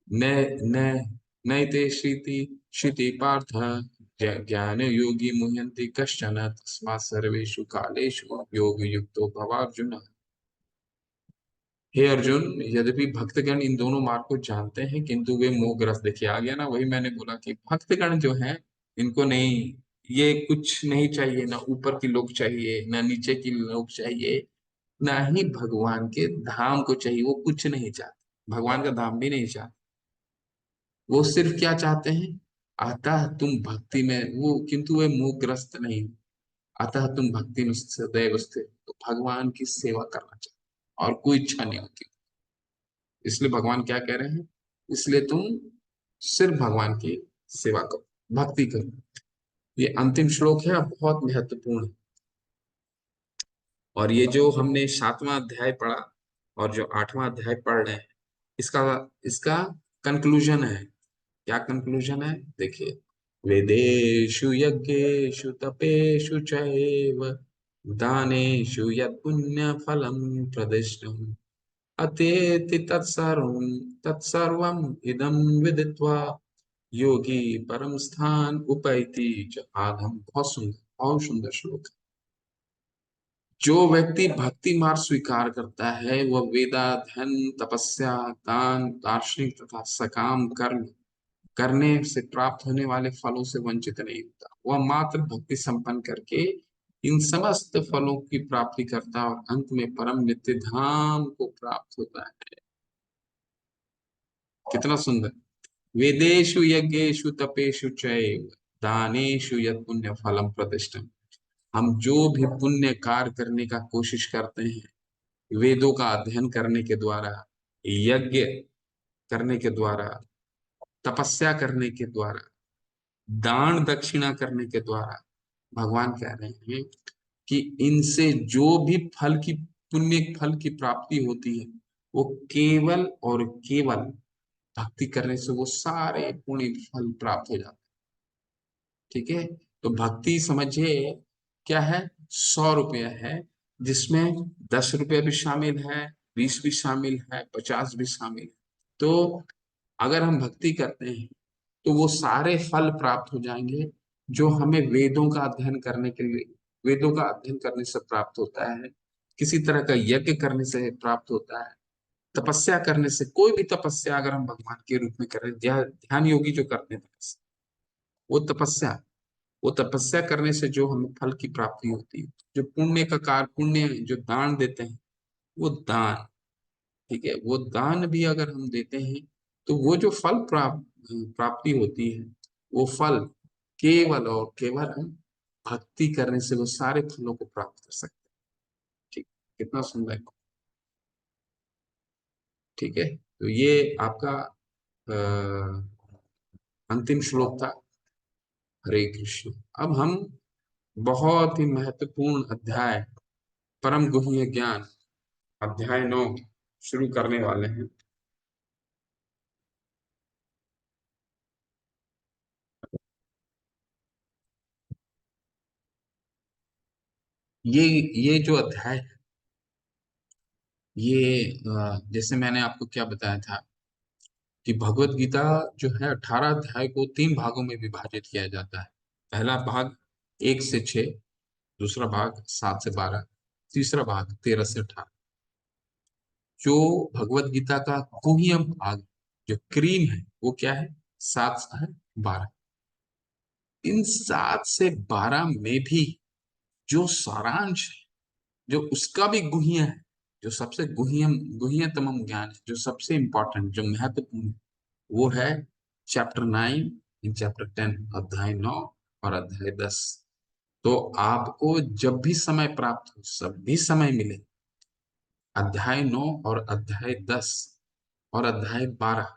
न न नैते श्रीति श्रुति पार्थ ज्ञान योगी मुह्यन्ति कश्चन तस्मात् सर्वेषु कालेषु योग युक्तो भवार्जुन। हे अर्जुन, यद्यपि भक्तगण इन दोनों मार्ग को जानते हैं किंतु वे मोहग्रस्त, देखिए आ गया ना, वही मैंने बोला कि भक्तगण जो हैं इनको नहीं, ये कुछ नहीं चाहिए, ना ऊपर की लोग चाहिए, ना नीचे की लोग चाहिए, ना ही भगवान के धाम को चाहिए, वो कुछ नहीं चाहते, भगवान का धाम भी नहीं चाहते। वो सिर्फ क्या चाहते हैं, अतः तुम भक्ति में वो, किंतु वे मोहग्रस्त नहीं, अतः तुम भक्ति में सदैव स्थिर, तो भगवान की सेवा करना चाहिए और कोई इच्छा नहीं होती। इसलिए भगवान क्या कह रहे हैं, इसलिए तुम सिर्फ भगवान की सेवा करो, भक्ति करो। ये अंतिम श्लोक है, बहुत महत्वपूर्ण है। और ये जो हमने 7वां अध्याय पढ़ा और जो 8वां अध्याय पढ़ रहे हैं, इसका इसका कंक्लूजन है। क्या कंक्लूजन है, देखिए, वेदेषु यज्ञेषु तपेषु चैव दानेषु यत् पुण्य फलम प्रदिष्टम् अतेति तत्सर्वम् इदं विदित्वा योगी परम स्थान उपैति च आधम। बहुत सुंदर श्लोक है। जो व्यक्ति भक्ति मार्ग स्वीकार करता है वह वेदाध्ययन तपस्या दान दार्शनिक तथा सकाम कर्म करने से प्राप्त होने वाले फलों से वंचित नहीं होता। वह मात्र भक्ति संपन्न करके इन समस्त फलों की प्राप्ति करता और अंत में परम नित्य धाम को प्राप्त होता है। कितना सुंदर, वेदेषु यज्ञेषु तपेषु चैव दानेषु यत् पुण्य फलम प्रतिष्ठम। हम जो भी पुण्य कार्य करने का कोशिश करते हैं, वेदों का अध्ययन करने के द्वारा, यज्ञ करने के द्वारा, तपस्या करने के द्वारा, दान दक्षिणा करने के द्वारा, भगवान कह रहे हैं कि इनसे जो भी फल की, पुण्य फल की प्राप्ति होती है वो केवल और केवल भक्ति करने से वो सारे पुण्य फल प्राप्त हो जाते हैं। ठीक है, तो भक्ति समझिए क्या है, 100 रुपया है जिसमें 10 रुपया भी शामिल है, 20 भी शामिल है, 50 भी शामिल है। तो अगर हम भक्ति करते हैं तो वो सारे फल प्राप्त हो जाएंगे जो हमें वेदों का अध्ययन करने के लिए, वेदों का अध्ययन करने से प्राप्त होता है, किसी तरह का यज्ञ करने से प्राप्त होता है, तपस्या करने से, कोई भी तपस्या अगर हम भगवान के रूप में करें, ध्यान योगी जो करते हैं तपस्या, वो तपस्या। वो तपस्या करने से जो हमें फल की प्राप्ति होती है, जो पुण्य का कार्य, पुण्य जो दान देते हैं, वो दान, ठीक है, वो दान भी अगर हम देते हैं तो वो जो फल प्राप्ति होती है, वो फल केवल और केवल हम भक्ति करने से वो सारे फलों को प्राप्त कर सकते हैं। ठीक, कितना सुंदर, ठीक है। तो ये आपका अंतिम श्लोक था। हरे कृष्ण। अब हम बहुत ही महत्वपूर्ण अध्याय, परम गुह्य ज्ञान, अध्याय 9 शुरू करने वाले हैं। ये ये जो अध्याय है, ये जैसे मैंने आपको क्या बताया था कि भगवत गीता जो है 18 अध्याय को 3 भागों में विभाजित किया जाता है। पहला भाग 1 से 6, दूसरा भाग 7 से 12, तीसरा भाग 13 से 18। जो भगवत गीता का गुह्यम भाग, जो क्रीम है, वो क्या है? 7 से 12। इन 7 से 12 में भी जो सारांश है, जो उसका भी गुह्य है, जो सबसे गुह्यतम ज्ञान है, जो सबसे इंपॉर्टेंट, जो महत्वपूर्ण है, वो है चैप्टर 9, इन चैप्टर 10, अध्याय 9 और अध्याय 10। तो आपको जब भी समय प्राप्त हो, सब भी समय मिले, अध्याय 9 और अध्याय 10 और अध्याय 12,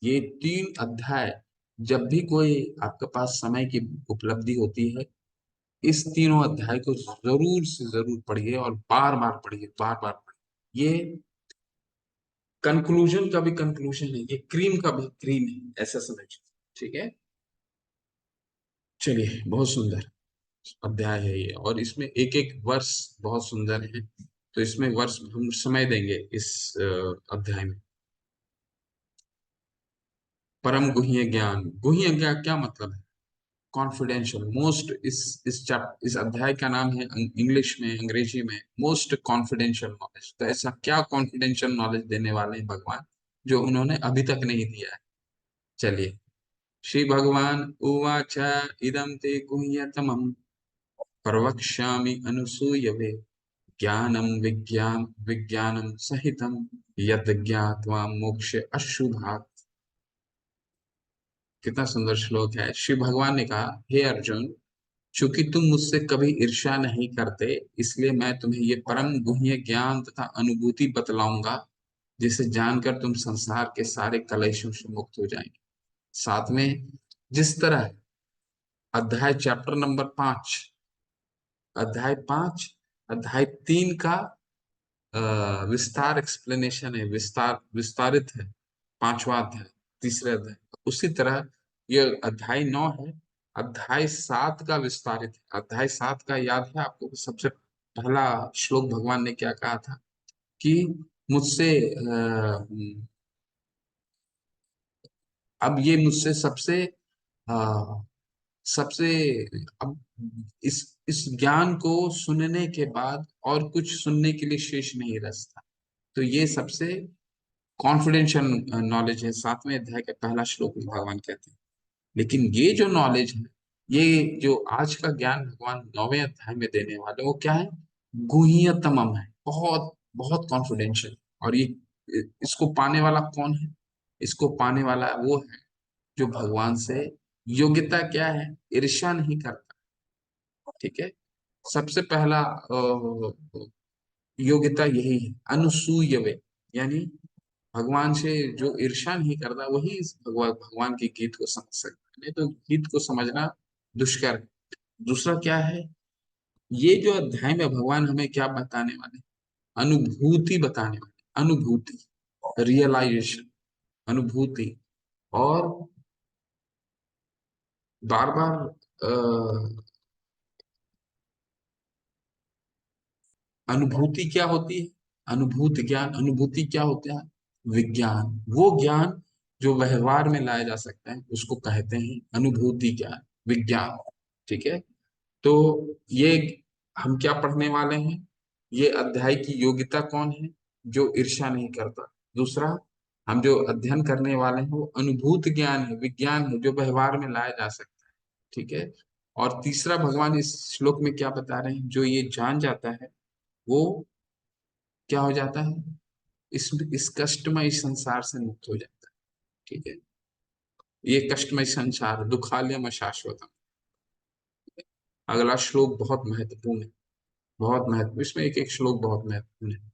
ये 3 अध्याय, जब भी कोई आपके पास समय की उपलब्धि होती है, इस तीनों अध्याय को जरूर से जरूर पढ़िए और बार बार पढ़िए, बार बार पढ़िए। ये कंक्लूजन का भी कंक्लूजन है, ये क्रीम का भी क्रीम है, ऐसा समझिए, ठीक है। चलिए, बहुत सुंदर अध्याय है ये, और इसमें एक एक वर्ष बहुत सुंदर है। तो इसमें वर्ष हम समय देंगे इस अध्याय में। परम गुह्य ज्ञान, गुह्य ज्ञान क्या मतलब है? कॉन्फिडेंशियल मोस्ट, इस अध्याय का नाम है इंग्लिश में, अंग्रेजी में, मोस्ट कॉन्फिडेंशियल नॉलेज। तो ऐसा क्या कॉन्फिडेंशियल नॉलेज देने वाले हैं भगवान, जो उन्होंने अभी तक नहीं दिया है? चलिए, श्री भगवान उवाच इदं ते गुह्यतमं प्रवक्ष्यामि अनुसूयवे, ज्ञानं विज्ञानं सहितं यत् ज्ञात्वा मोक्ष अशुभात्। कितना सुंदर श्लोक है। श्री भगवान ने कहा, हे अर्जुन, चूंकि तुम मुझसे कभी ईर्ष्या नहीं करते, इसलिए मैं तुम्हें ये परम गुह्य ज्ञान तथा अनुभूति बतलाऊंगा, जिसे जानकर तुम संसार के सारे कलेशों से मुक्त हो जाएंगे। साथ में, जिस तरह अध्याय चैप्टर नंबर 5, अध्याय 5, अध्याय 3 का विस्तार एक्सप्लेनेशन है, विस्तारित है, पांचवा अध्याय, तीसरे अध्याय, उसी तरह ये अध्याय 9 है। अध्याय 7 का विस्तारित है। अध्याय 7 का याद है आपको? सबसे पहला श्लोक भगवान ने क्या कहा था कि मुझसे अब ये मुझसे सबसे अ, सबसे अब इस ज्ञान को सुनने के बाद और कुछ सुनने के लिए शेष नहीं रचता। तो ये सबसे कॉन्फिडेंशियल नॉलेज है, 7वें अध्याय का पहला श्लोक में भगवान कहते हैं। लेकिन ये जो नॉलेज है, ये जो आज का ज्ञान भगवान 9वें अध्याय में देने वाले, वो क्या है? गुह्यतमम है, बहुत बहुत कॉन्फिडेंशियल। और ये इसको पाने वाला कौन है? इसको पाने वाला वो है जो भगवान से योग्यता क्या है? ईर्ष्या नहीं करता, ठीक है। सबसे पहला योग्यता यही है, अनुसूयवे, यानी भगवान से जो ईर्ष्या नहीं करता, वही इस भगवान की गीत को समझ सकता है, नहीं तो गीत को समझना दुष्कर है। दूसरा क्या है? ये जो अध्याय में भगवान हमें क्या बताने वाले? अनुभूति बताने वाले, अनुभूति, रियलाइजेशन, अनुभूति। और बार बार अनुभूति क्या होती है? अनुभूति ज्ञान, अनुभूति क्या होता है? विज्ञान। वो ज्ञान जो व्यवहार में लाया जा सकता है, उसको कहते हैं अनुभूति ज्ञान, विज्ञान, ठीक है। तो ये हम क्या पढ़ने वाले हैं? ये अध्याय की योग्यता कौन है? जो ईर्ष्या नहीं करता। दूसरा, हम जो अध्ययन करने वाले हैं वो अनुभूत ज्ञान है, विज्ञान है, जो व्यवहार में लाया जा सकता है, ठीक है। और तीसरा भगवान इस श्लोक में क्या बता रहे हैं, जो ये जान जाता है वो क्या हो जाता है, इस कष्टमय संसार से मुक्त हो जाता है। ठीक है, ये कष्टमय संसार दुखालयम शाश्वतम। अगला श्लोक बहुत महत्वपूर्ण है, बहुत महत्व, इसमें एक एक श्लोक बहुत महत्वपूर्ण है।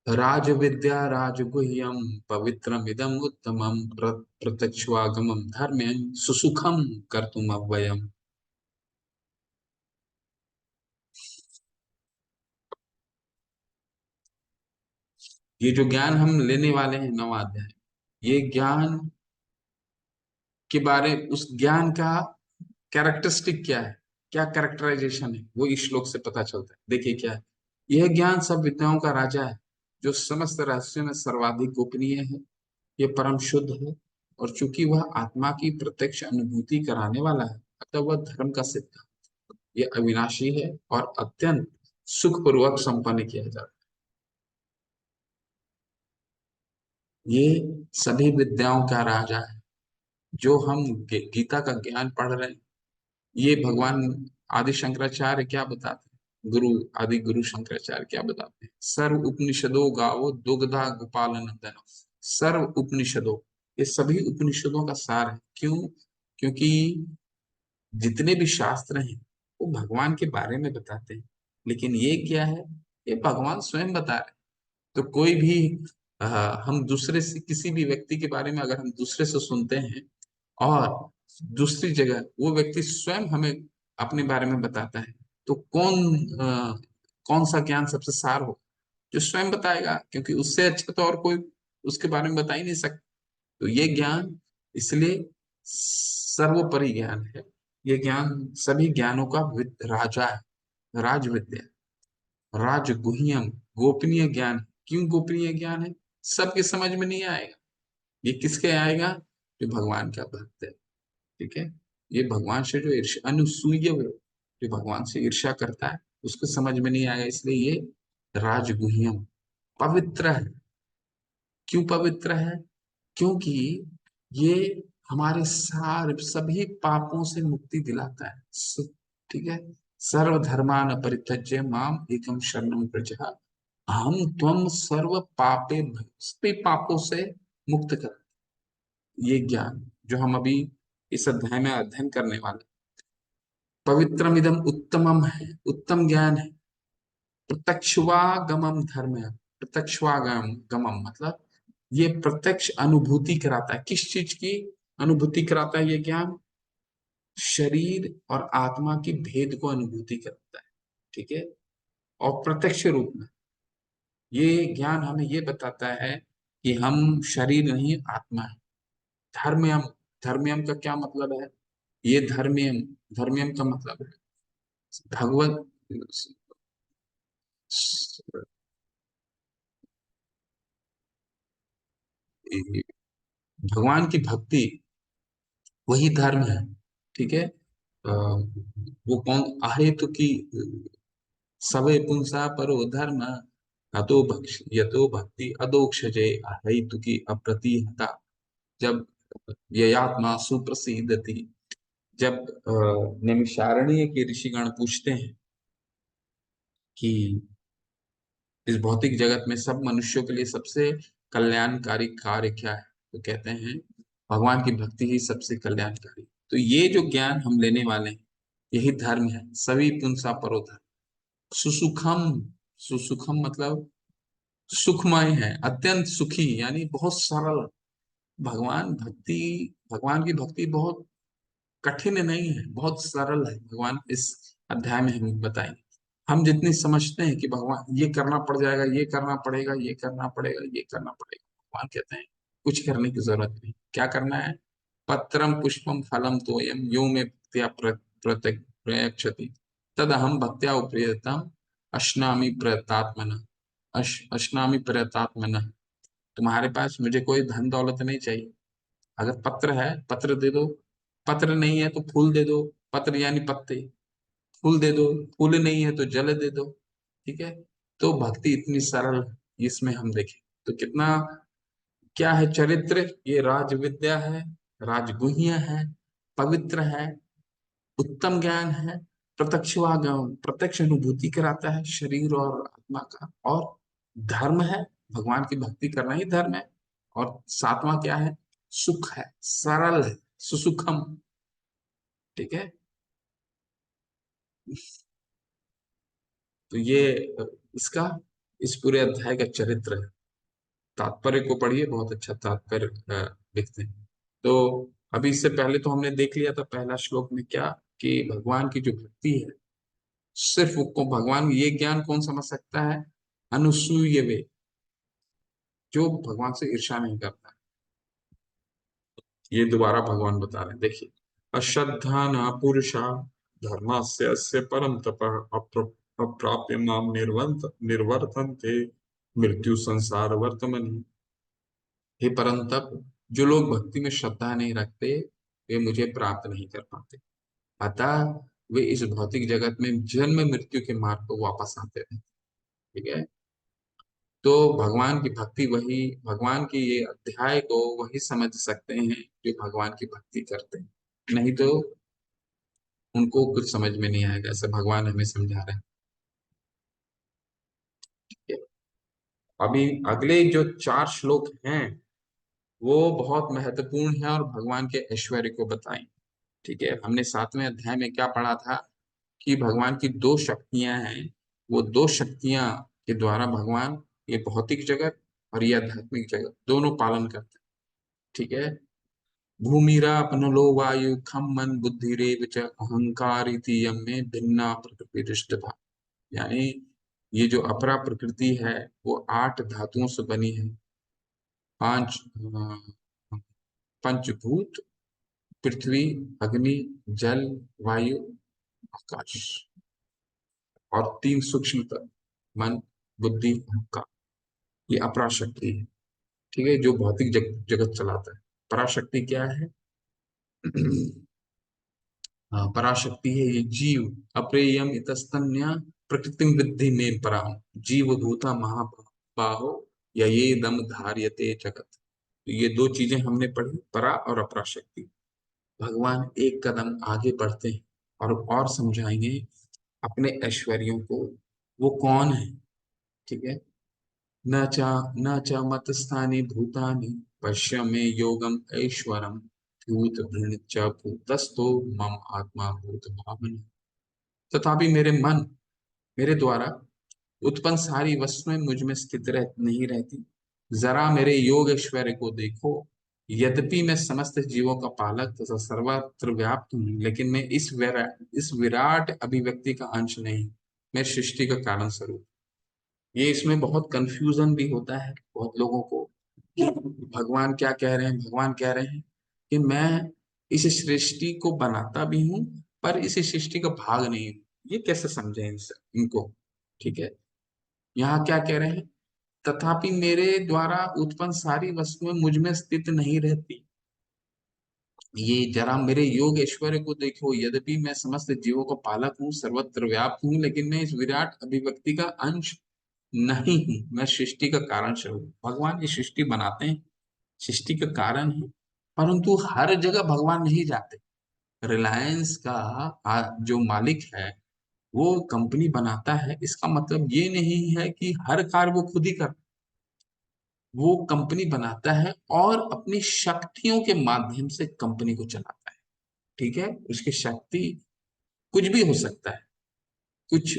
राज विद्या राजगुह्यम पवित्रम इदम उत्तमम प्रत्यक्षवागमम धर्म्यं सुसुखम कर्तुम अव्ययम। ये जो ज्ञान हम लेने वाले हैं नवा अध्याय, ये ज्ञान के बारे, उस ज्ञान का कैरेक्टरिस्टिक क्या है, क्या कैरेक्टराइजेशन है, वो इस श्लोक से पता चलता है। देखिए क्या है, यह ज्ञान सब विद्याओं का राजा है, जो समस्त रहस्यों में सर्वाधिक गोपनीय है। ये परम शुद्ध है, और चूंकि वह आत्मा की प्रत्यक्ष अनुभूति कराने वाला है, अतः वह धर्म का सिद्धांत, ये अविनाशी है और अत्यंत सुखपूर्वक संपन्न किया जाता है। ये सभी विद्याओं का राजा है। जो हम गीता का ज्ञान पढ़ रहे हैं, ये भगवान आदि शंकराचार्य क्या बताते हैं, गुरु आदि गुरु शंकराचार्य क्या बताते हैं, सर्व उपनिषदों गावो दुग्धा गोपाल नंदन। सर्व उपनिषदों, ये सभी उपनिषदों का सार है। क्यों? क्योंकि जितने भी शास्त्र हैं वो भगवान के बारे में बताते हैं, लेकिन ये क्या है, ये भगवान स्वयं बता रहे हैं। तो कोई भी अ, हम दूसरे से, किसी भी व्यक्ति के बारे में अगर हम दूसरे से सुनते हैं, और दूसरी जगह वो व्यक्ति स्वयं हमें अपने बारे में बताता है, तो कौन सा ज्ञान सबसे सार हो, जो स्वयं बताएगा, क्योंकि उससे अच्छा तो और कोई उसके बारे में बता ही नहीं सकता। तो ये ज्ञान इसलिए सर्वोपरि ज्ञान है। ये ज्ञान सभी ज्ञानों का राजा है, राज विद्या, राजगुह्यम, गोपनीय ज्ञान। क्यों गोपनीय ज्ञान है? सबके समझ में नहीं आएगा। ये किसके आएगा? जो भगवान का भक्त है। ठीक है, ये भगवान से जो ईर्ष्या, अनुसूय हो, जो भगवान से ईर्ष्या करता है, उसको समझ में नहीं आएगा। इसलिए ये राजगुह्यम पवित्र है। क्यों पवित्र है? क्योंकि ये हमारे सारे सभी पापों से मुक्ति दिलाता है। ठीक है, सर्वधर्मान परित्यज्य माम एकम शरणम व्रज, हम त्वम सर्व पापे, सभी पापों से मुक्त कर। ये ज्ञान जो हम अभी इस अध्याय में अध्ययन करने वाले, पवित्रम इदम उत्तमम है, उत्तम ज्ञान है। प्रत्यक्षवागमम धर्म है। प्रत्यक्षवागमम मतलब ये प्रत्यक्ष अनुभूति कराता है। किस चीज की अनुभूति कराता है ये ज्ञान? शरीर और आत्मा की भेद को अनुभूति कराता है। ठीक है, और प्रत्यक्ष रूप में ये ज्ञान हमें ये बताता है कि हम शरीर नहीं, आत्मा है। धर्म्यम, धर्म्यम का क्या मतलब है? ये धर्म्यम, धर्म्यम का मतलब है भगवत, भगवान की भक्ति, वही धर्म है। ठीक है, वो कौन, अहेतु की सवे पुंसा परो धर्म, अतो भक्ष यतो भक्ति अदोक्षजे अहेतु की अप्रतिहता। जब ययात्मा सुप्रसिद्धति, जब नैमिषारण्य के ऋषिगण पूछते हैं कि इस भौतिक जगत में सब मनुष्यों के लिए सबसे कल्याणकारी कार्य क्या है, तो कहते हैं भगवान की भक्ति ही सबसे कल्याणकारी। तो ये जो ज्ञान हम लेने वाले हैं, यही धर्म है। सभी पुंसा परो धर्म। सुसुखम, सुसुखम मतलब सुखमय है, अत्यंत सुखी, यानी बहुत सरल। भगवान भक्ति, भगवान की भक्ति बहुत कठिन नहीं है, बहुत सरल है। भगवान इस अध्याय में हमें बताएंगे। हम जितनी समझते हैं कि भगवान ये करना पड़ जाएगा, ये करना पड़ेगा, ये करना पड़ेगा, ये करना पड़ेगा, भगवान कहते हैं कुछ करने की जरूरत नहीं। क्या करना है? पत्रम पुष्पम फलम तोयम यो में भक्त्या प्रयच्छति तद अहम भक्त्या उपरीयतम अश्नामि प्रयतात्मन, अश्नामि प्रयतात्मन। तुम्हारे पास मुझे कोई धन दौलत नहीं चाहिए। अगर पत्र है, पत्र दे दो। पत्र नहीं है तो फूल दे दो। पत्र यानी पत्ते, फूल दे दो। फूल नहीं है तो जल दे दो। ठीक है, तो भक्ति इतनी सरल है। इसमें हम देखें तो कितना, क्या है चरित्र, ये राज विद्या है, राजगुह्य है, पवित्र है, उत्तम ज्ञान है, प्रत्यक्ष अनुभूति कराता है शरीर और आत्मा का, और धर्म है, भगवान की भक्ति करना ही धर्म है। और सातवां क्या है? सुख है, सरल है, सुसुखम। ठीक है। तो ये इसका, इस पूरे अध्याय का चरित्र है। तात्पर्य को पढ़िए, बहुत अच्छा तात्पर्य लिखते हैं। तो अभी इससे पहले तो हमने देख लिया था पहला श्लोक में क्या, कि भगवान की जो भक्ति है, सिर्फ को भगवान, ये ज्ञान कौन समझ सकता है? अनुसूय वे, जो भगवान से ईर्ष्या नहीं करता। ये दोबारा भगवान बता रहे हैं, देखिए। अश्रद्धा न पुरुषा धर्मस्य अस्य परम तपः अप्राप्य माम निर्वर्तन्ते मृत्यु संसार वर्तमनि। हे परम तप, जो लोग भक्ति में श्रद्धा नहीं रखते, वे मुझे प्राप्त नहीं कर पाते, अतः वे इस भौतिक जगत में जन्म मृत्यु के मार्ग को वापस आते रहते। ठीक है। तो भगवान की भक्ति वही, भगवान की ये अध्याय को वही समझ सकते हैं जो भगवान की भक्ति करते हैं, नहीं तो उनको कुछ समझ में नहीं आएगा, ऐसे भगवान हमें समझा रहे हैं। अभी अगले जो 4 श्लोक हैं वो बहुत महत्वपूर्ण है और भगवान के ऐश्वर्य को बताएं। ठीक है। हमने 7वें अध्याय में क्या पढ़ा था, कि भगवान की 2 शक्तियां हैं, वो 2 शक्तियां के द्वारा भगवान ये भौतिक जगत और ये आध्यात्मिक जगत दोनों पालन करते हैं। ठीक है। भूमिराप नलो वायु खम मन बुद्धिरेव च अहंकार इति यम में भिन्ना प्रकृति था। यानी ये जो अपरा प्रकृति है वो 8 धातुओं से बनी है। 5 पंचभूत, पृथ्वी, अग्नि, जल, वायु, आकाश, और 3 सूक्ष्म तत्व, मन, बुद्धि, अहंकार। ये अपरा शक्ति है। ठीक है, जो भौतिक जगत चलाता है। पराशक्ति क्या है? हाँ, पराशक्ति है ये जीव। अप्रेयम इतस्तन्या प्रकृति वृद्धि में परा, जीव भूता महाबाहो या ये दम धार्यते जगत। तो ये 2 चीजें हमने पढ़ी, परा और अपराशक्ति। भगवान एक कदम आगे बढ़ते हैं और समझाएंगे अपने ऐश्वर्यों को, वो कौन है। ठीक है। न च मतस्थानि भूतानि पश्य मे योगम ऐश्वरम भूत भृण च भूतस्थो मम आत्मा भूत भावन। तथापि मेरे मन, मेरे द्वारा उत्पन्न सारी वस्तुएं मुझ में स्थित नहीं रहती। जरा मेरे योग ऐश्वर्य को देखो। यद्यपि मैं समस्त जीवों का पालक तथा सर्वत्र व्याप्त हूँ, लेकिन मैं इस विराट अभिव्यक्ति का अंश नहीं, मैं सृष्टि का कारण स्वरूप। ये इसमें बहुत कंफ्यूजन भी होता है बहुत लोगों को, कि भगवान क्या कह रहे हैं। भगवान कह रहे हैं कि मैं इस सृष्टि को बनाता भी हूँ, पर इस सृष्टि का भाग नहीं हूँ। ये कैसे समझे इनको? ठीक है। यहाँ क्या कह रहे हैं? तथापि मेरे द्वारा उत्पन्न सारी वस्तुएं मुझ में स्थित नहीं रहती। ये जरा मेरे योग ऐश्वर्य को देखो। यद्यपि मैं समस्त जीवों का पालक हूँ, सर्वत्र व्याप्त हूँ, लेकिन मैं इस विराट अभिव्यक्ति का अंश नहीं हूँ, मैं सृष्टि का कारण स्वरूप। भगवान ये सृष्टि बनाते हैं, सृष्टि का कारण है, परंतु हर जगह भगवान नहीं जाते। रिलायंस का जो मालिक है वो कंपनी बनाता है, इसका मतलब ये नहीं है कि हर कार्य वो खुद ही कर, वो कंपनी बनाता है और अपनी शक्तियों के माध्यम से कंपनी को चलाता है। ठीक है। उसकी शक्ति कुछ भी हो सकता है, कुछ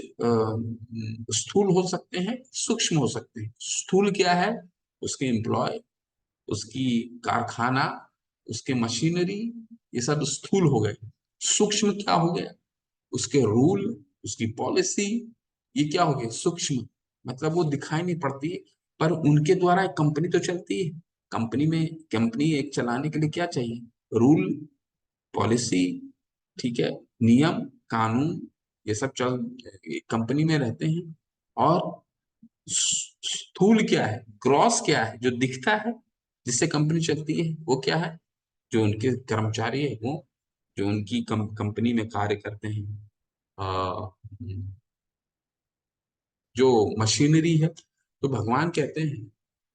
स्थूल हो सकते हैं, सूक्ष्म हो सकते हैं। स्थूल क्या है? उसके एम्प्लॉय, उसकी कारखाना, उसके मशीनरी, ये सब स्थूल हो गए। सूक्ष्म क्या हो गया? उसके रूल, उसकी पॉलिसी, ये क्या हो गया? सूक्ष्म। मतलब वो दिखाई नहीं पड़ती, पर उनके द्वारा एक कंपनी तो चलती है। कंपनी में, कंपनी एक चलाने के लिए क्या चाहिए? रूल, पॉलिसी, ठीक है, नियम, कानून, ये सब चल कंपनी में रहते हैं। और स्थूल क्या है? ग्रॉस क्या है? जो दिखता है, जिससे कंपनी चलती है, वो क्या है? जो उनके कर्मचारी है, वो जो उनकी कंपनी में कार्य करते हैं, आ, जो मशीनरी है। तो भगवान कहते हैं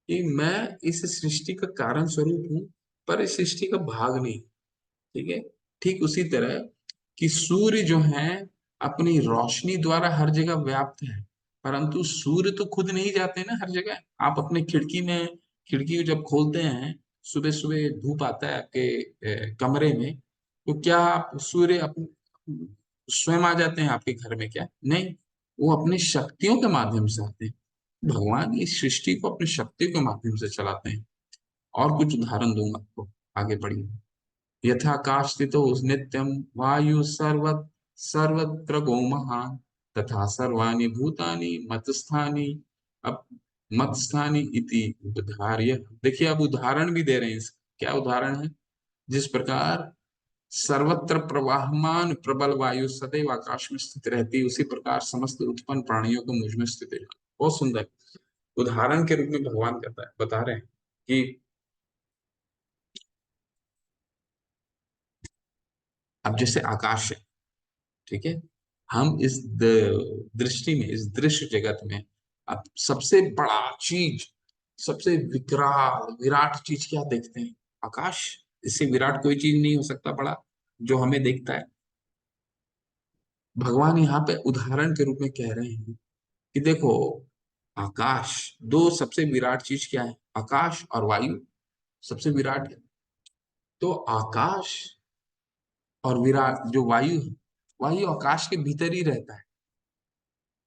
कि मैं इस सृष्टि का कारण स्वरूप हूँ, पर इस सृष्टि का भाग नहीं। ठीक है। ठीक उसी तरह कि सूर्य जो है अपनी रोशनी द्वारा हर जगह व्याप्त है, परंतु सूर्य तो खुद नहीं जाते ना हर जगह। आप अपने खिड़की को जब खोलते हैं, सुबह सुबह धूप आता है आपके कमरे में, तो क्या आप सूर्य स्वयं आ जाते हैं आपके घर में? क्या नहीं, वो अपनी शक्तियों के माध्यम से आते हैं। भगवान इस सृष्टि को अपनी शक्ति के माध्यम से चलाते हैं। और कुछ उदाहरण दूंगा आपको, आगे बढ़िए। यथाकाश स्थितो नित्यम वायु सर्वत्र गो महान तथा सर्वाणि भूतानि मतस्थानि अब मतस्थानि इति उदाहर्य। देखिए, अब उदाहरण भी दे रहे हैं इसका। क्या उदाहरण है? जिस प्रकार सर्वत्र प्रवाहमान प्रबल वायु सदैव आकाश में स्थित रहती है, उसी प्रकार समस्त उत्पन्न प्राणियों को मुझ में स्थित है। बहुत सुंदर उदाहरण के रूप में भगवान कहता है, बता रहे हैं कि अब जैसे आकाश है, ठीक है, हम इस दृष्टि में, इस दृश्य जगत में अब सबसे बड़ा चीज, सबसे विकराल विराट चीज क्या देखते हैं? आकाश। इससे विराट कोई चीज नहीं हो सकता बड़ा, जो हमें देखता है। भगवान यहाँ पे उदाहरण के रूप में कह रहे हैं कि देखो, आकाश, दो सबसे विराट चीज क्या है? आकाश और वायु सबसे विराट है। तो आकाश और विराट जो वायु है, वायु आकाश के भीतर ही रहता है,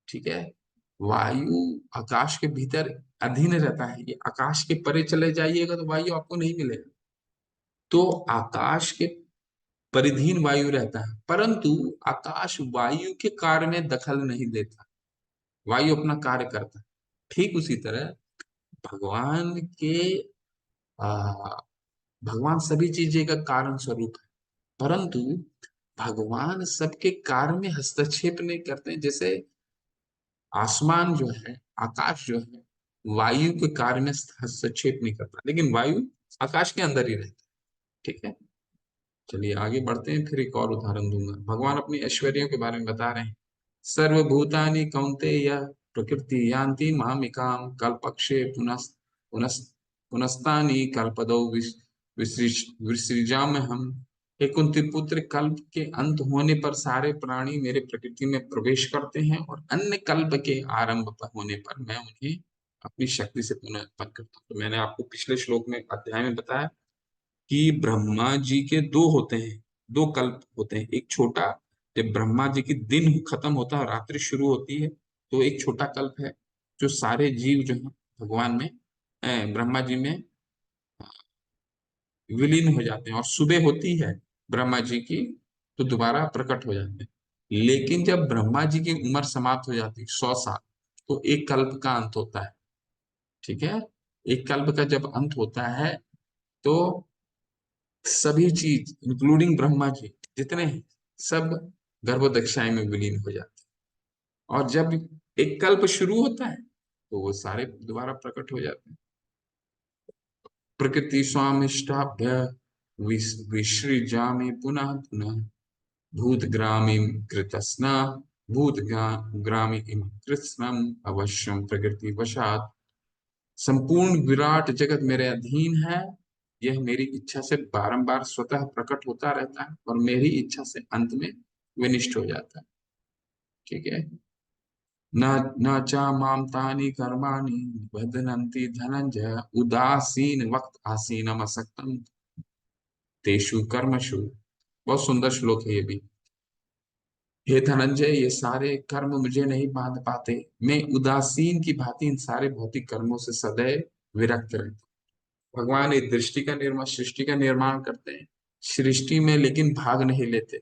ठीक है। वायु आकाश के भीतर अधीन रहता है। ये आकाश के परे चले जाइएगा तो वायु आपको नहीं मिलेगा। तो आकाश के परिधीन वायु रहता है, परंतु आकाश वायु के कार्य में दखल नहीं देता, वायु अपना कार्य करता है। ठीक उसी तरह भगवान के आ, भगवान सभी चीजें का कारण स्वरूप है, परंतु भगवान सबके कार्य में हस्तक्षेप नहीं करते। जैसे आसमान जो है, आकाश जो है, वायु के कार्य में हस्तक्षेप नहीं करता, लेकिन वायु आकाश के अंदर ही रहता है, ठीक है। चलिए आगे बढ़ते हैं, फिर एक और उदाहरण दूंगा। भगवान अपनी ऐश्वर्यों के बारे में बता रहे हैं। सर्वभूतानि कौन्तेय प्रकृति यान्ति मामिकाम कल्पक्षे पुनस् पुनस्तानि कल्पदौ विसृजाम हम। हे कुंती पुत्र, कल्प के अंत होने पर सारे प्राणी मेरे प्रकृति में प्रवेश करते हैं, और अन्य कल्प के आरंभ पर होने पर मैं उन्हें अपनी शक्ति से पुनः उत्पन्न करता हूँ। तो मैंने आपको पिछले श्लोक में, अध्याय में बताया कि ब्रह्मा जी के दो होते हैं, दो कल्प होते हैं। एक छोटा, जब ब्रह्मा जी की दिन खत्म होता है और रात्रि शुरू होती है, तो एक छोटा कल्प है, जो सारे जीव जो है भगवान में, ब्रह्मा जी में विलीन हो जाते हैं, और सुबह होती है ब्रह्मा जी की तो दोबारा प्रकट हो जाते हैं। लेकिन जब ब्रह्मा जी की उम्र समाप्त हो जाती है, 100 साल, तो एक कल्प का अंत होता है, ठीक है। एक कल्प का जब अंत होता है, तो सभी चीज इंक्लूडिंग ब्रह्मा जी जितने हैं, सब गर्भोदक्षाएं में विलीन हो जाते हैं। और जब एक कल्प शुरू होता है, तो वो सारे दोबारा प्रकट हो जाते हैं। प्रकृति स्वामिष्टाभ्य विसृजामि पुनः पुनः भूतग्रामीं कृतस्ना भूतग्रामीं कृत्स्नम् अवश्यम प्रकृति वशात्। संपूर्ण विराट जगत मेरे अधीन है। यह मेरी इच्छा से बारंबार स्वतः प्रकट होता रहता है, और मेरी इच्छा से अंत में विनिष्ट हो जाता है, ठीक है। न न चा माम तानि कर्माणि बध्नन्ति धनंजय उदासीन वक्त आसीनम असक्तम तेषु कर्मसु। बहुत सुंदर श्लोक है ये भी। हे धनंजय, ये सारे कर्म मुझे नहीं बांध पाते। मैं उदासीन की भांति इन सारे भौतिक कर्मों से सदैव विरक्त रहता हूँ। भगवान एक दृष्टि का निर्माण, सृष्टि का निर्माण करते हैं, सृष्टि में लेकिन भाग नहीं लेते।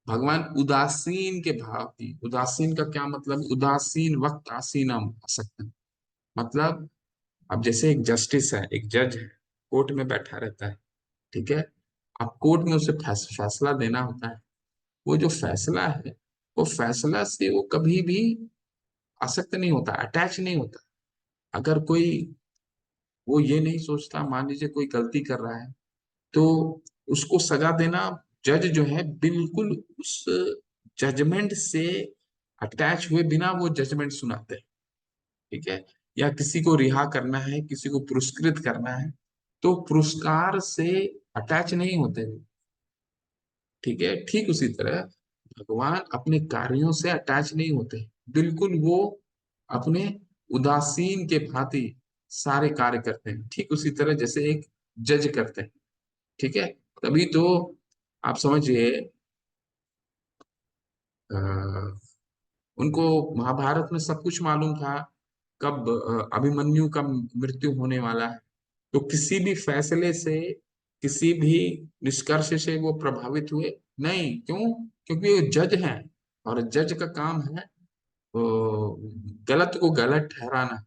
भगवान उदासीन के भांति, उदासीन का क्या मतलब? उदासीन वक्त आसीनम असक्तम, मतलब अब जैसे एक जस्टिस है, एक जज है, कोर्ट में बैठा रहता है, ठीक है। अब कोर्ट में उसे फैसला देना होता है। वो जो फैसला है, वो फैसला से वो कभी भी आसक्त नहीं होता, अटैच नहीं होता। अगर कोई, वो ये नहीं सोचता, मान लीजिए कोई गलती कर रहा है, तो उसको सजा देना, जज जो है बिल्कुल उस जजमेंट से अटैच हुए बिना वो जजमेंट सुनाते हैं, ठीक है। या किसी को रिहा करना है, किसी को पुरस्कृत करना है, तो पुरस्कार से अटैच नहीं होते, ठीक है, ठीक उसी तरह भगवान अपने कार्यों से अटैच नहीं होते, बिल्कुल वो अपने उदासीन के भांति सारे कार्य करते हैं, ठीक उसी तरह जैसे एक जज करते हैं। ठीक है, तभी तो आप समझिए, अ, उनको महाभारत में सब कुछ मालूम था कब अभिमन्यु का मृत्यु होने वाला है। तो किसी भी फैसले से, किसी भी निष्कर्ष से वो प्रभावित हुए नहीं। क्यों? क्योंकि वो जज हैं, और जज का काम है गलत को गलत ठहराना।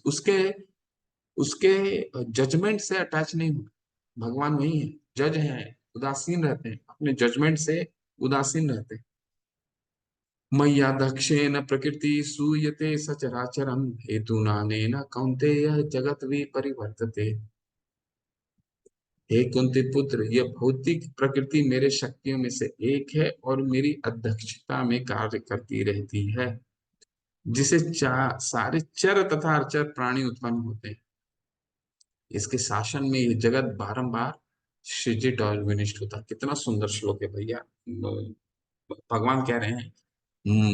उसके उसके जजमेंट से अटैच नहीं होना। भगवान वही है, जज हैं, उदासीन रहते हैं, अपने जजमेंट से उदासीन रहते हैं। मय्या दक्षेण प्रकृति सूयते सचराचरम हेतु नानेन कौन्तेय जगत विपरिवर्तते। हे कुंती पुत्र, यह भौतिक प्रकृति मेरे शक्तियों में से एक है और मेरी अध्यक्षता में कार्य करती रहती है, जिसे सारे चर तथा अचर प्राणी उत्पन्न होते हैं। इसके शासन में यह जगत बारंबार सृजित और विनिष्ट होता है। कितना सुंदर श्लोक है भैया। भगवान कह रहे हैं,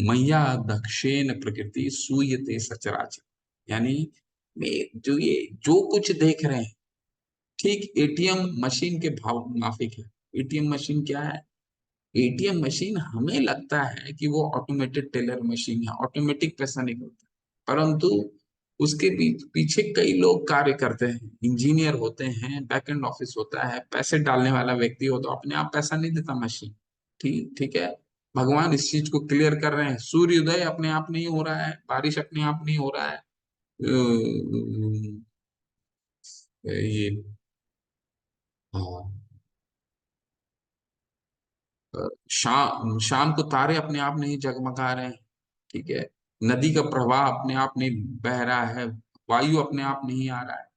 मैया दक्षेण प्रकृति सूयते सचराचर, यानी मैं जो ये जो कुछ देख रहे हैं, ठीक एटीएम मशीन के भाव माफिक है। एटीएम मशीन क्या है? एटीएम मशीन हमें लगता है कि वो ऑटोमेटेड टेलर मशीन है, ऑटोमेटिक पैसा निकलता है, परंतु उसके पीछे कई लोग कार्य करते हैं। इंजीनियर होते हैं, बैक एंड ऑफिस होता है, पैसे डालने वाला व्यक्ति हो, तो अपने आप पैसा नहीं देता मशीन। ठीक ठीक है, भगवान इस चीज को क्लियर कर रहे हैं। सूर्य उदय अपने आप नहीं हो रहा है, बारिश अपने आप नहीं हो रहा है, ये हाँ, शाम को तारे अपने आप नहीं जगमगा रहे हैं। ठीक है, नदी का प्रवाह अपने आप नहीं बह रहा है, वायु अपने आप नहीं आ रहा है।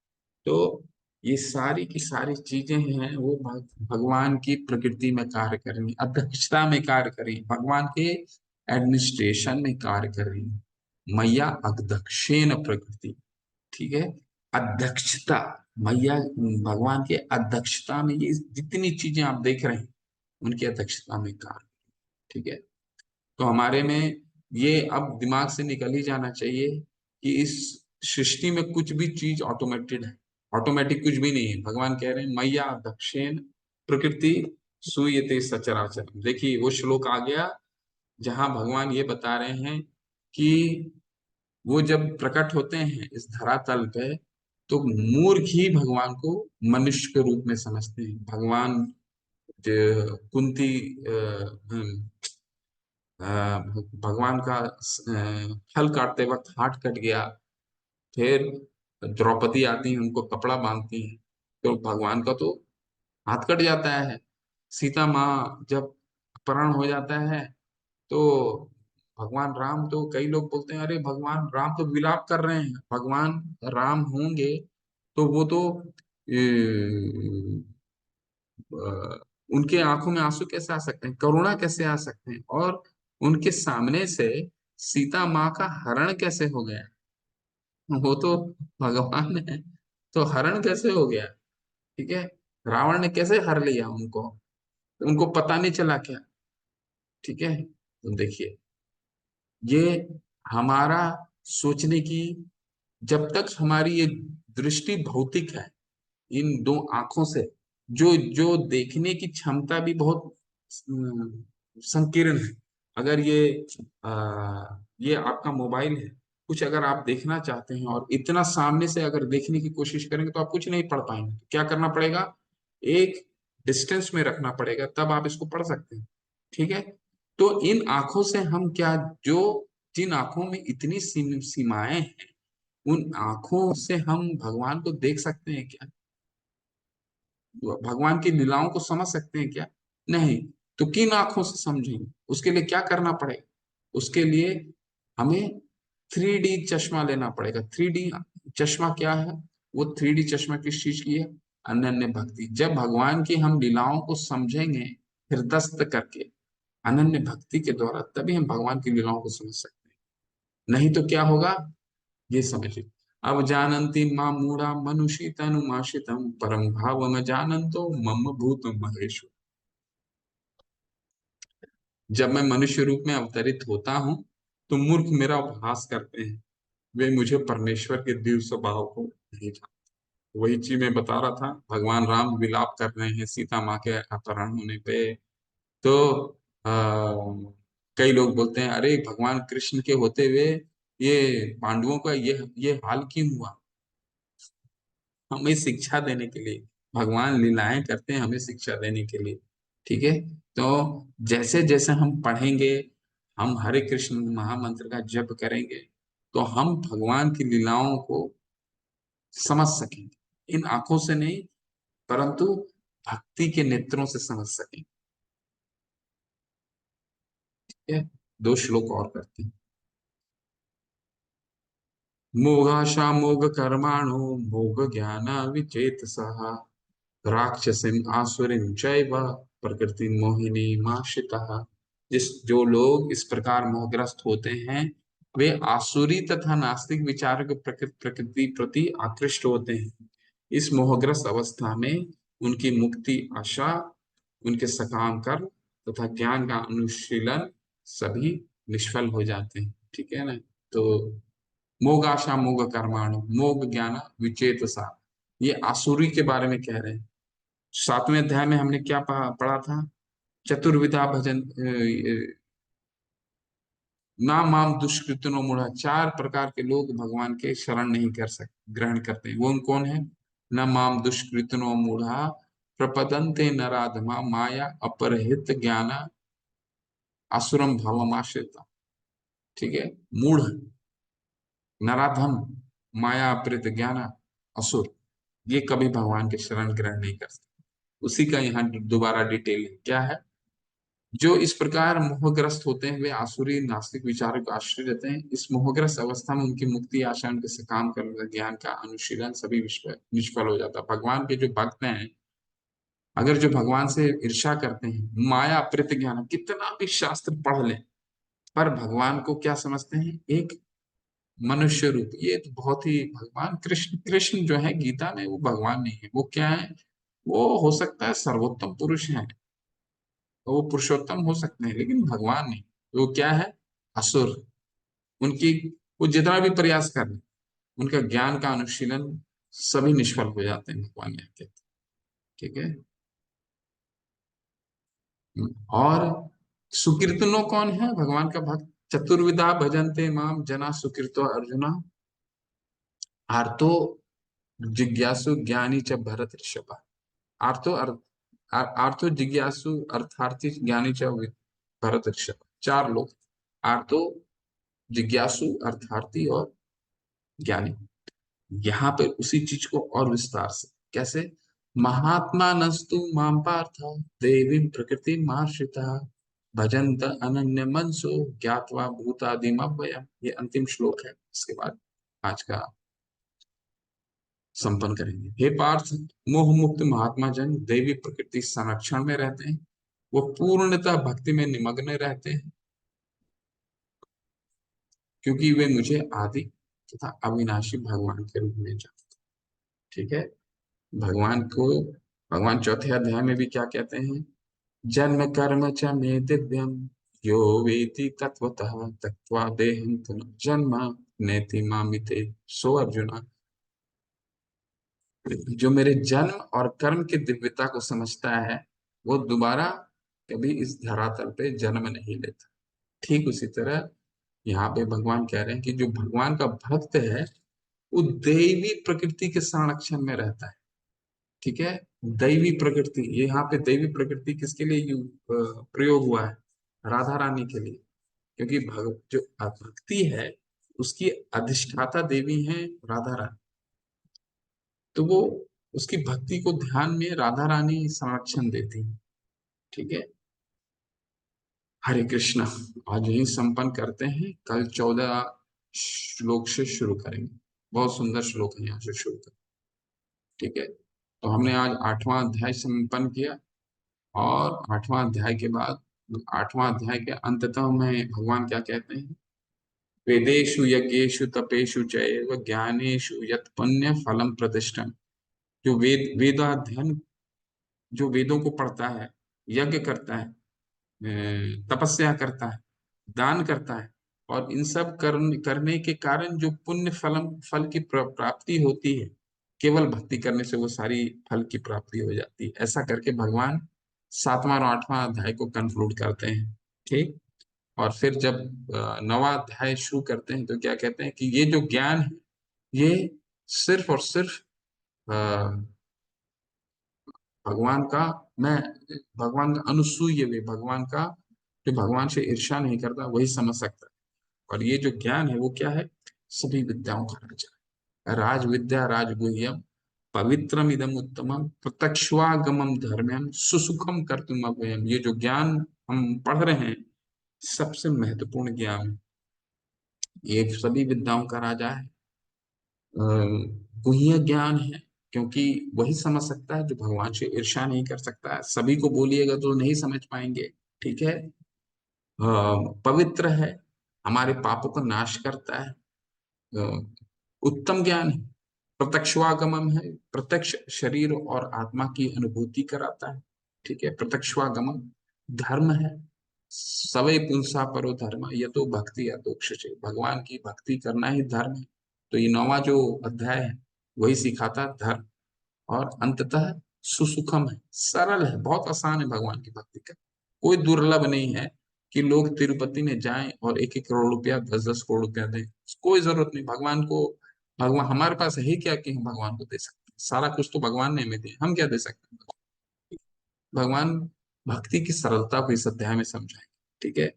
तो ये सारी की सारी चीजें हैं, वो भगवान की प्रकृति में कार्य कर रही, अध्यक्षता में कार्य कर रही, भगवान के एडमिनिस्ट्रेशन में कार्य कर रही। मैया अध्यक्षेण प्रकृति। ठीक है, अध्यक्षता, मैया भगवान के अध्यक्षता में ये जितनी चीजें आप देख रहे हैं, उनकी अध्यक्षता में कार्य। ठीक है, तो हमारे में ये अब दिमाग से निकल ही जाना चाहिए कि इस सृष्टि में कुछ भी चीज ऑटोमेटेड है, ऑटोमेटिक कुछ भी नहीं है। भगवान कह रहे हैं, मैया दक्षेण प्रकृति सूयते सचराचर। देखिए वो श्लोक आ गया जहां भगवान ये बता रहे हैं कि वो जब प्रकट होते हैं इस धरातल पे, तो मूर्ख ही भगवान को मनुष्य के रूप में समझते हैं। भगवान कुंती भगवान का फल काटते वक्त हाथ कट गया, फिर द्रौपदी आती है, उनको कपड़ा बांधती है, तो भगवान का तो हाथ कट जाता है। सीता माँ जब अपहरण हो जाता है, तो भगवान राम, तो कई लोग बोलते हैं अरे भगवान राम तो विलाप कर रहे हैं। भगवान राम होंगे तो वो तो उनके आंखों में आंसू कैसे आ सकते हैं, करुणा कैसे आ सकते हैं, और उनके सामने से सीता माँ का हरण कैसे हो गया? वो तो भगवान है, तो हरण कैसे हो गया? ठीक है, रावण ने कैसे हर लिया उनको? उनको पता नहीं चला क्या? ठीक है, तो देखिए, ये हमारा सोचने की, जब तक हमारी ये दृष्टि भौतिक है, इन दो आंखों से जो जो देखने की क्षमता भी बहुत संकीर्ण है। अगर ये आपका मोबाइल है, कुछ अगर आप देखना चाहते हैं और इतना सामने से अगर देखने की कोशिश करेंगे तो आप कुछ नहीं पढ़ पाएंगे। क्या करना पड़ेगा? एक डिस्टेंस में रखना पड़ेगा, तब आप इसको पढ़ सकते हैं। ठीक है, तो इन आंखों से हम क्या, जो जिन आंखों में इतनी सीमाएं हैं, उन आंखों से हम भगवान को देख सकते हैं क्या? भगवान की लीलाओं को समझ सकते हैं क्या? नहीं। तो किन आंखों से समझेंगे? उसके लिए क्या करना पड़ेगा? उसके लिए हमें 3D चश्मा लेना पड़ेगा। 3D चश्मा क्या है? वो 3D चश्मा किस चीज की है? अनन्य भक्ति। जब भगवान की हम लीलाओं को समझेंगे हृदयस्थ करके, अनन्य भक्ति के द्वारा, तभी हम भगवान की लीलाओं को समझ सकते हैं। नहीं तो क्या होगा, ये समझिए। अब जानन्ति मां मूढ़ा मनुषी तनुमाशितम परम भाव में जानन्तो मम भूत महेश। जब मैं मनुष्य रूप में अवतरित होता हूँ तो मूर्ख मेरा उपहास करते हैं, वे मुझे परमेश्वर के दिव्य स्वभाव को नहीं जानते। वही चीज मैं बता रहा था, भगवान राम विलाप कर रहे हैं सीता माँ के अपहरण होने पे। तो आ, कई लोग बोलते हैं अरे भगवान कृष्ण के होते हुए ये पांडवों का ये हाल क्यों हुआ। हमें शिक्षा देने के लिए भगवान लीलाएं करते हैं, हमें शिक्षा देने के लिए। ठीक है। तो जैसे जैसे हम पढ़ेंगे, हम हरे कृष्ण महामंत्र का जप करेंगे, तो हम भगवान की लीलाओं को समझ सकेंगे, इन आंखों से नहीं परंतु भक्ति के नेत्रों से समझ सकेंगे। ठीक है। दो श्लोक और करते हैं। मोघाशा मोघ कर्माणो मोघ ज्ञान विचेतसः राक्षसीम आसुरीम चैव प्रकृति मोहिनी माशितः। जो लोग इस प्रकार मोहग्रस्त होते हैं, वे आसुरी तथा नास्तिक विचारों के प्रकृति प्रति आकृष्ट होते हैं। इस मोहग्रस्त अवस्था में उनकी मुक्ति आशा, उनके सकाम कर्म तथा ज्ञान का अनुशीलन सभी निष्फल हो जाते हैं। ठीक है ना। तो मोग आशा मोग कर्माणु मोग ज्ञान विचेतसा, ये आसुरी के बारे में कह रहे हैं। सातवें अध्याय में हमने क्या पढ़ा था? चतुर्विधा भजन ना माम दुष्कृतनो मूढ़ा, चार प्रकार के लोग भगवान के शरण नहीं कर सकते, ग्रहण करते हैं। वो कौन है? न माम दुष्कृतनो मूढ़ा प्रपदन्ते नराधमा माया अपरहित ज्ञान असुरम भावमाश्रिता। ठीक है। मूढ़, नराधम, माया अपहृत ज्ञान, असुर, ये कभी भगवान के शरण ग्रहण नहीं कर सकते। उसी का यहाँ दोबारा डिटेल है। क्या है? जो इस प्रकार मोहग्रस्त होते हैं वे आसुरी नास्तिक विचारों का आश्रय रहते हैं। इस मोहग्रस्त अवस्था में उनकी मुक्ति आशा, उनके सकाम कर्म ज्ञान का अनुशीलन सभी निष्फल हो जाता है। भगवान के जो भक्त हैं, अगर जो भगवान से ईर्ष्या करते हैं, माया अपहृत ज्ञान, कितना भी शास्त्र पढ़ लें पर भगवान को क्या समझते हैं? एक मनुष्य रूप। ये तो बहुत ही, भगवान कृष्ण, कृष्ण जो है गीता में, वो भगवान नहीं है। वो क्या है? वो हो सकता है सर्वोत्तम पुरुष है, तो वो पुरुषोत्तम हो सकते हैं लेकिन भगवान नहीं। वो क्या है? असुर। उनकी, वो जितना भी प्रयास कर लें, उनका ज्ञान का अनुशीलन सभी निष्फल हो जाते हैं, भगवान ने कहते हैं। ठीक है। और सुकीर्तनो कौन है भगवान का भक्त? चतुर्विधा भजन्ते माम जना सुकीर्तो अर्जुना आर्तो जिज्ञासु ज्ञानी च भरत ऋषभ। आर्तो आर्तो जिज्ञासु अर्थार्थी ज्ञानी च भरत ऋषभ। चार लोग, आर्तो, जिज्ञासु, अर्थार्थी और ज्ञानी। यहाँ पे उसी चीज को और विस्तार से कैसे? महात्मा नस्तु माम पार्थ देवी प्रकृति माश्रिता भजंत अनन्य मनसो ज्ञात्वा भूतादिम अव्ययम्। ये अंतिम श्लोक है, इसके बाद आज का संपन्न करेंगे। हे पार्थ, मोह मुक्त महात्मा जन देवी प्रकृति संरक्षण में रहते हैं। वो पूर्णतः भक्ति में निमग्न रहते हैं क्योंकि वे मुझे आदि तथा अविनाशी भगवान के रूप में जानते। ठीक है। भगवान को, भगवान चौथे अध्याय में भी क्या कहते हैं? जन्म कर्म च मे दिव्यम यो वेति तत्वतः त्यक्त्वा देहं पुनर्जन्म नेति मामिते सो अर्जुना। जो मेरे जन्म और कर्म की दिव्यता को समझता है, वो दोबारा कभी इस धरातल पे जन्म नहीं लेता। ठीक उसी तरह यहाँ पे भगवान कह रहे हैं कि जो भगवान का भक्त है, वो दैवी प्रकृति के संरक्षण में रहता है। ठीक है। दैवी प्रकृति, ये यहाँ पे दैवी प्रकृति किसके लिए प्रयोग हुआ है? राधा रानी के लिए। क्योंकि जो भक्ति है, उसकी अधिष्ठाता देवी है राधा रानी। तो वो, उसकी भक्ति को ध्यान में राधा रानी संरक्षण देती है। ठीक है। हरे कृष्णा। आज यही संपन्न करते हैं, कल 14 श्लोक से शुरू करेंगे। बहुत सुंदर श्लोक है, यहाँ से शुरू करें। ठीक है। तो हमने आज 8वां अध्याय संपन्न किया, और 8वां अध्याय के बाद, 8वां अध्याय के अंततः में भगवान क्या कहते हैं? वेदेषु यज्ञेषु तपेषु चैव ज्ञानेषु यत् पुण्य फलम प्रतिष्ठम। जो वेदाध्ययन, जो वेदों को पढ़ता है, यज्ञ करता है, तपस्या करता है, दान करता है, और इन सब करने के कारण जो पुण्य फल की प्राप्ति होती है, केवल भक्ति करने से वो सारी फल की प्राप्ति हो जाती है। ऐसा करके भगवान सातवां और आठवां अध्याय को कंक्लूड करते हैं। ठीक। और फिर जब नवा अध्याय शुरू करते हैं तो क्या कहते हैं कि ये जो ज्ञान है, ये सिर्फ और सिर्फ अ, भगवान का, मैं भगवान का अनुसूय वे, भगवान का जो भगवान से ईर्ष्या नहीं करता वही समझ सकता है। और ये जो ज्ञान है वो क्या है? सभी विद्याओं का राजा है। राज विद्या राजगुह्यम पवित्रम इदम उत्तमम प्रत्यक्षागमम धर्म्यम सुसुखम कर्तुम अव्ययम। ये जो ज्ञान हम पढ़ रहे हैं, सबसे महत्वपूर्ण ज्ञान है। ये सभी विद्याओं का राजा है। गुह्य ज्ञान है, क्योंकि वही समझ सकता है जो भगवान से ईर्ष्या नहीं कर सकता है। सभी को बोलिएगा तो नहीं समझ पाएंगे। ठीक है। पवित्र है, हमारे पापों का नाश करता है। अ, उत्तम ज्ञान है, प्रत्यक्षागमम है, प्रत्यक्ष शरीर और आत्मा की अनुभूति कराता है। ठीक है। प्रत्यक्षागमम धर्म है, सवै पुंसा परो धर्म, ये तो भक्ति अधोक्ष है, भगवान की भक्ति करना ही धर्म है। तो ये नौवा जो अध्याय है वही सिखाता है धर्म। और अंततः सुसुखम है, सरल है, बहुत आसान है भगवान की भक्ति का। कोई दुर्लभ नहीं है कि लोग तिरुपति में जाएं और 1-1 करोड़ रुपया, 10-10 करोड़ रुपया दें। कोई जरूरत नहीं भगवान को। भगवान हमारे पास है क्या कि हम भगवान को दे सकते हैं? सारा कुछ तो भगवान ने हमें दिया, हम क्या दे सकते हैं? भगवान भक्ति की सरलता को इस अध्याय में समझाएंगे। ठीक है।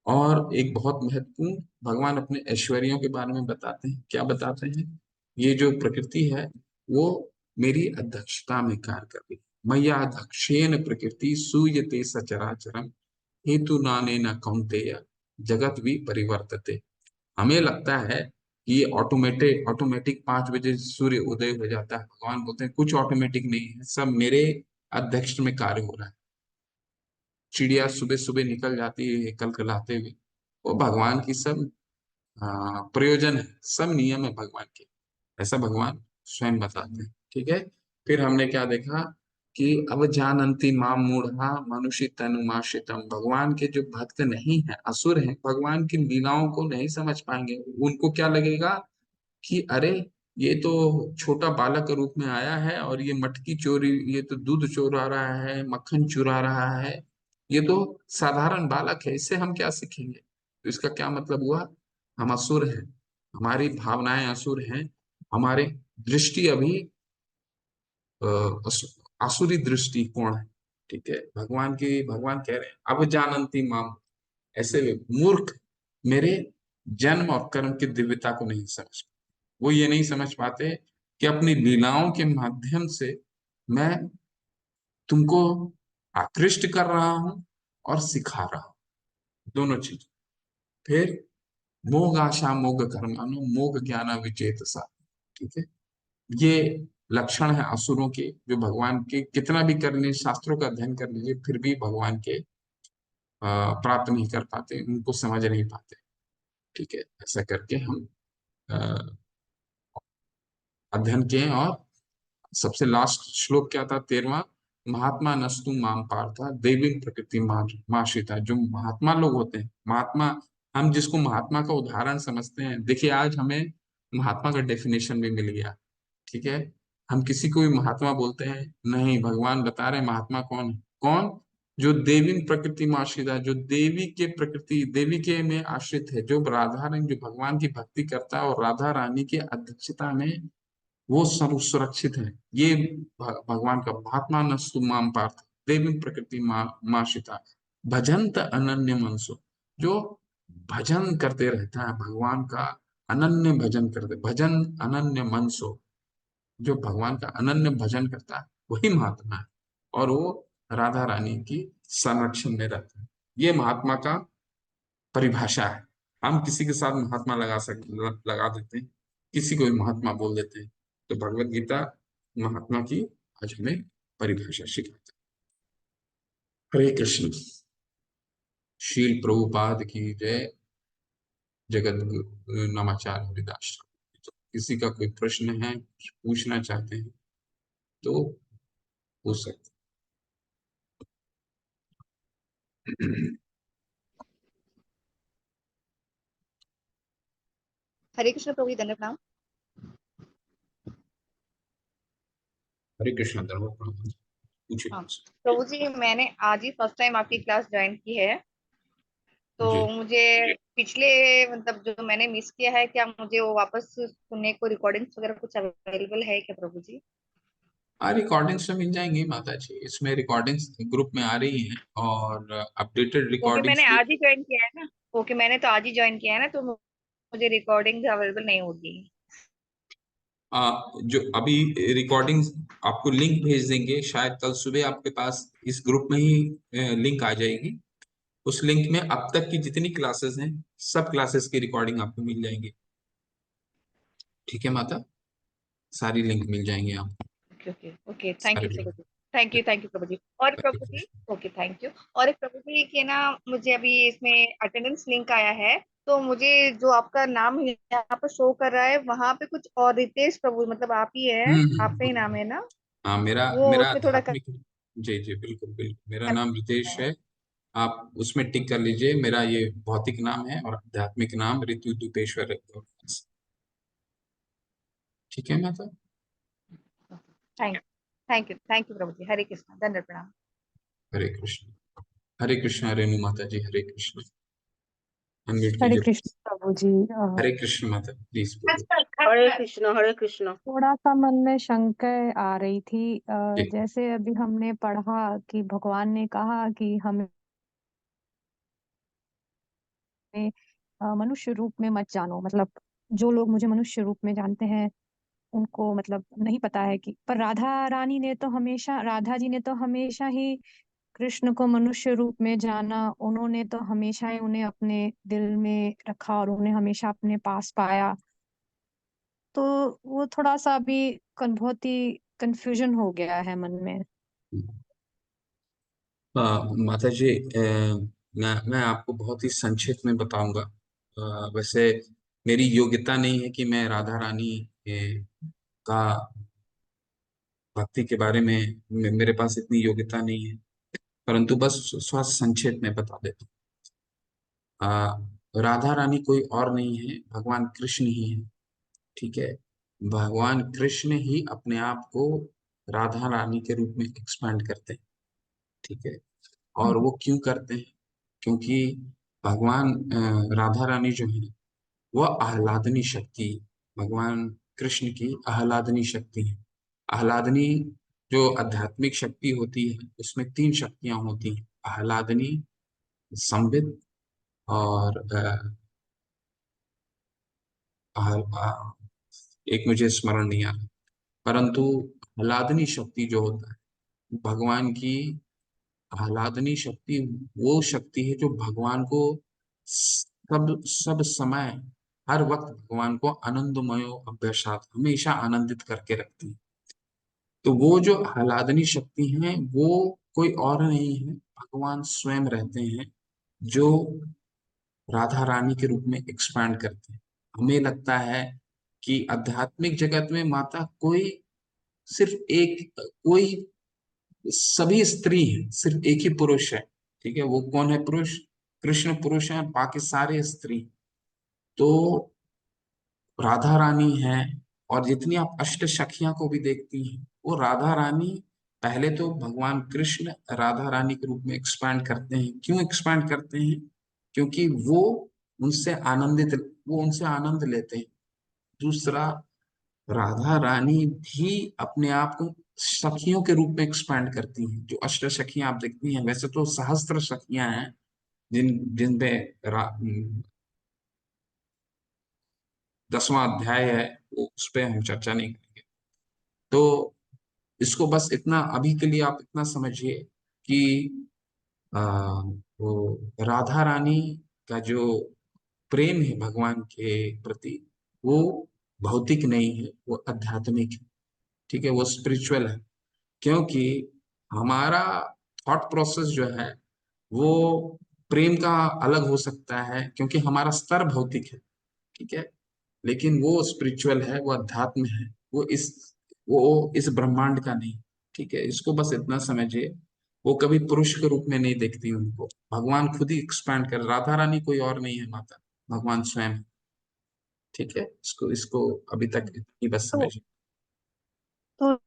और एक बहुत महत्वपूर्ण, भगवान अपने ऐश्वर्यों के बारे में बताते हैं। क्या बताते हैं? ये जो प्रकृति है वो मेरी अध्यक्षता में कार्य कर रही है। मैया अध्यक्षेन प्रकृति सूयते सचराचरम हेतु नाने न कौन्तेय जगत भी परिवर्तते। हमें लगता है कि ये ऑटोमेटिक ऑटोमेटिक 5 बजे सूर्य उदय हो जाता है। भगवान बोलते हैं कुछ ऑटोमेटिक नहीं है, सब मेरे अध्यक्ष में कार्य हो रहा है। चिड़िया सुबह सुबह निकल जाती है कलकलाते हुए, वो भगवान की सब प्रयोजन है, सब नियम है भगवान के। ऐसा भगवान स्वयं बताते हैं। ठीक है। फिर हमने क्या देखा कि अब जानन्ति माम मूढ़ा मनुष्य तनुमाश्रितम। भगवान के जो भक्त नहीं है, असुर हैं, भगवान की लीलाओं को नहीं समझ पाएंगे। उनको क्या लगेगा कि अरे ये तो छोटा बालक के रूप में आया है और ये मटकी चोरी, ये तो दूध चोरा रहा है, मक्खन चुरा रहा है, ये तो साधारण बालक है, इससे हम क्या सीखेंगे? तो इसका क्या मतलब हुआ? हम असुर हैं, हमारी भावनाएं असुर हैं, हमारे दृष्टि अभी आसुरी दृष्टिकोण है। ठीक है। भगवान कह रहे हैं अब जानन्ति माम, ऐसे मूर्ख मेरे जन्म और कर्म की दिव्यता को नहीं समझ, वो ये नहीं समझ पाते कि अपनी लीलाओं के माध्यम से मैं तुमको आकृष्ट कर रहा हूं और सिखा रहा हूं, दोनों चीज। फिर मोह आशा मोग कर्मानो मोग ज्ञान विचेतसा। ठीक है। ये लक्षण है असुरों के, जो भगवान के कितना भी कर लीजिए, शास्त्रों का अध्ययन कर लीजिए, फिर भी भगवान के प्राप्त नहीं कर पाते, उनको समझ नहीं पाते। ठीक है। ऐसा करके हम अ, अध्ययन किए। और सबसे लास्ट श्लोक क्या था? 13वां, महात्मा नस्तु माम पार्था देवी प्रकृति माशिता। जो महात्मा लोग होते हैं, महात्मा, हम जिसको महात्मा का उदाहरण समझते हैं, देखिए आज हमें महात्मा का डेफिनेशन भी मिल गया। ठीक है। हम किसी को भी महात्मा बोलते हैं नहीं, भगवान बता रहे हैं महात्मा कौन है। कौन? जो देवी प्रकृति में आश्रित है, जो देवी के प्रकृति, देवी के में आश्रित है, जो राधा रानी, जो भगवान की भक्ति करता है और राधा रानी की अध्यक्षता में वो सर्व सुरक्षित है। ये भगवान का महात्मा नस्तु माम पार्थ देवी प्रकृति माशिता भजंत अनन्य मनसो। जो भजन करते रहता है भगवान का, अनन्य भजन करते, भजन अनन्य मनसो, जो भगवान का अनन्य भजन करता है वही महात्मा है। और वो राधा रानी की संरक्षण में रहता है। ये महात्मा का परिभाषा है। हम किसी के साथ महात्मा लगा देते हैं, किसी को भी महात्मा बोल देते हैं। तो भगवत गीता महात्मा की आज हमें परिभाषा सिखाता है। हरे कृष्ण। शील प्रभुपाद की जय। जगत गुरु नमाचार हरिदास। तो किसी का कोई प्रश्न है, पूछना चाहते हैं तो पूछ सकते हरे कृष्ण प्रभु जी, दंडवत प्रणाम। हरे कृष्ण, धर्म प्रणाम। पूछिए हाँ मुझसे। प्रभु जी, मैंने आज ही फर्स्ट टाइम आपकी क्लास ज्वाइन की है, तो जी। मुझे पिछले मतलब जो मैंने मिस किया है, क्या मुझे वो वापस सुनने को रिकॉर्डिंग्स वगैरह कुछ अवेलेबल है क्या प्रभु जी? रिकॉर्डिंग्स तो मिल जाएंगी माता जी, इसमें रिकॉर्डिंग्स ग्रुप में आ रही हैं, और अपडेटेड ओके, मैंने रिकॉर्डिंग्स भी। आज ही ज्वाइन किया है ना। ओके, मैंने तो आज ही ज्वाइन किया है ना, तो मुझे रिकॉर्डिंग अवेलेबल नहीं होगी। जो अभी रिकॉर्डिंग्स आपको लिंक भेज देंगे, शायद कल सुबह आपके पास इस ग्रुप में ही लिंक आ जाएगी। उस लिंक में अब तक की जितनी क्लासेस हैं, सब क्लासेस की रिकॉर्डिंग आपको मिल जाएंगी। ठीक है माता, सारी लिंक मिल जाएंगे आपको। ओके ओके ओके, थैंक सारे यू प्रभु लिंक। जी। Thank you Prabhu ji. और Prabhu ji, okay thank you. और एक प्रभु जी के ना, मुझे अभी इसमें अटेंडेंस लिंक आया है, तो मुझे जो आपका नाम यहाँ पर शो कर रहा है, वहां पे कुछ और रितेश प्रभु, मतलब आप ही है, आपका ही नाम है ना? हाँ, मेरा वो मेरा उसमें थोड़ा आध्यात्मिक। जी जी, बिल्कुल बिल्कुल, मेरा नाम कंफ्यूजन रितेश है। है। आप उसमें टिक कर लीजिए, मेरा ये भौतिक नाम है और आध्यात्मिक नाम ऋतु दुपेश्वर है। ठीक है माता। थैंक यू प्रभु जी। हरे कृष्णा, दंड प्रणाम। हरे कृष्ण। हरे कृष्ण रेणु माता जी, हरे कृष्ण। अनम्यूट हरे कीजिए कृष्ण please। प्रभु जी। हरे कृष्ण माता, प्लीज बोलिए। हरे कृष्ण हरे कृष्ण। थोड़ा सा मन में शंका आ रही थी। जी। जैसे अभी हमने पढ़ा कि भगवान ने कहा कि हमें मनुष्य रूप में मत जानो, मतलब जो लोग मुझे मनुष्य रूप में जानते हैं उनको मतलब नहीं पता है कि, पर राधा जी ने तो हमेशा ही कृष्ण को मनुष्य रूप में जाना। उन्होंने तो हमेशा ही उन्हें अपने दिल में रखा और उन्हें हमेशा अपने पास पाया। तो वो थोड़ा सा अभी बहुत ही कंफ्यूजन हो गया है मन में। माता जी, मैं आपको बहुत ही संक्षिप्त में बताऊंगा। वैसे मेरी योग्यता नहीं है कि मैं राधा रानी का भक्ति के बारे में, मेरे पास इतनी योग्यता नहीं है, परंतु बस थोड़ा संक्षेप में बता देता हूँ। राधा रानी कोई और नहीं है, भगवान कृष्ण ही है। ठीक है, भगवान कृष्ण ही अपने आप को राधा रानी के रूप में एक्सपेंड करते हैं। ठीक है, और वो क्यों करते हैं? क्योंकि भगवान राधा रानी जो है, वह आह्लादनी शक्ति, भगवान कृष्ण की आह्लादनी शक्ति है। आह्लादनी जो आध्यात्मिक शक्ति होती है, उसमें तीन शक्तियां होती हैं: आह्लादनी, संबित और एक मुझे स्मरण नहीं आ रहा। परंतु आह्लादनी शक्ति जो होता है, भगवान की आह्लादनी शक्ति वो शक्ति है जो भगवान को सब सब समय, हर वक्त भगवान को आनंदमयो अभ्यासात, हमेशा आनंदित करके रखती है। तो वो जो आह्लादनी शक्ति है, वो कोई और नहीं है, भगवान स्वयं रहते हैं, जो राधा रानी के रूप में एक्सपैंड करते हैं। हमें लगता है कि आध्यात्मिक जगत में माता कोई सिर्फ एक, कोई, सभी स्त्री हैं, सिर्फ एक ही पुरुष है। ठीक है, वो कौन है पुरुष? कृष्ण पुरुष है, बाकी सारे स्त्री। तो राधा रानी है, और जितनी आप अष्ट सखियां को भी देखती हैं, वो राधा रानी, पहले तो भगवान कृष्ण राधा रानी के रूप में एक्सपैंड करते हैं। क्यों एक्सपैंड करते हैं? क्योंकि उनसे आनंदित वो उनसे आनंद लेते हैं। दूसरा, राधा रानी भी अपने आप को सखियों के रूप में एक्सपैंड करती हैं। जो अष्ट सखियां आप देखती हैं, वैसे तो सहस्त्र सखियां हैं, जिन जिन पे 10वां अध्याय है, उस पे हम चर्चा नहीं करेंगे। तो इसको बस इतना, अभी के लिए आप इतना समझिए कि आ, वो राधा रानी का जो प्रेम है भगवान के प्रति, वो भौतिक नहीं है, वो आध्यात्मिक है। ठीक है, वो स्पिरिचुअल है। क्योंकि हमारा थॉट प्रोसेस जो है, वो प्रेम का अलग हो सकता है, क्योंकि हमारा स्तर भौतिक है। ठीक है, लेकिन वो स्पिरिचुअल है, वो अध्यात्म है। वो इस ब्रह्मांड का नहीं। ठीक है, इसको बस इतना समझिए। वो कभी पुरुष के रूप में नहीं देखती उनको। भगवान खुद ही एक्सपैंड कर, राधा रानी कोई और नहीं है माता, भगवान स्वयं है। ठीक है, इसको इसको अभी तक इतनी बस तो समझिए। तो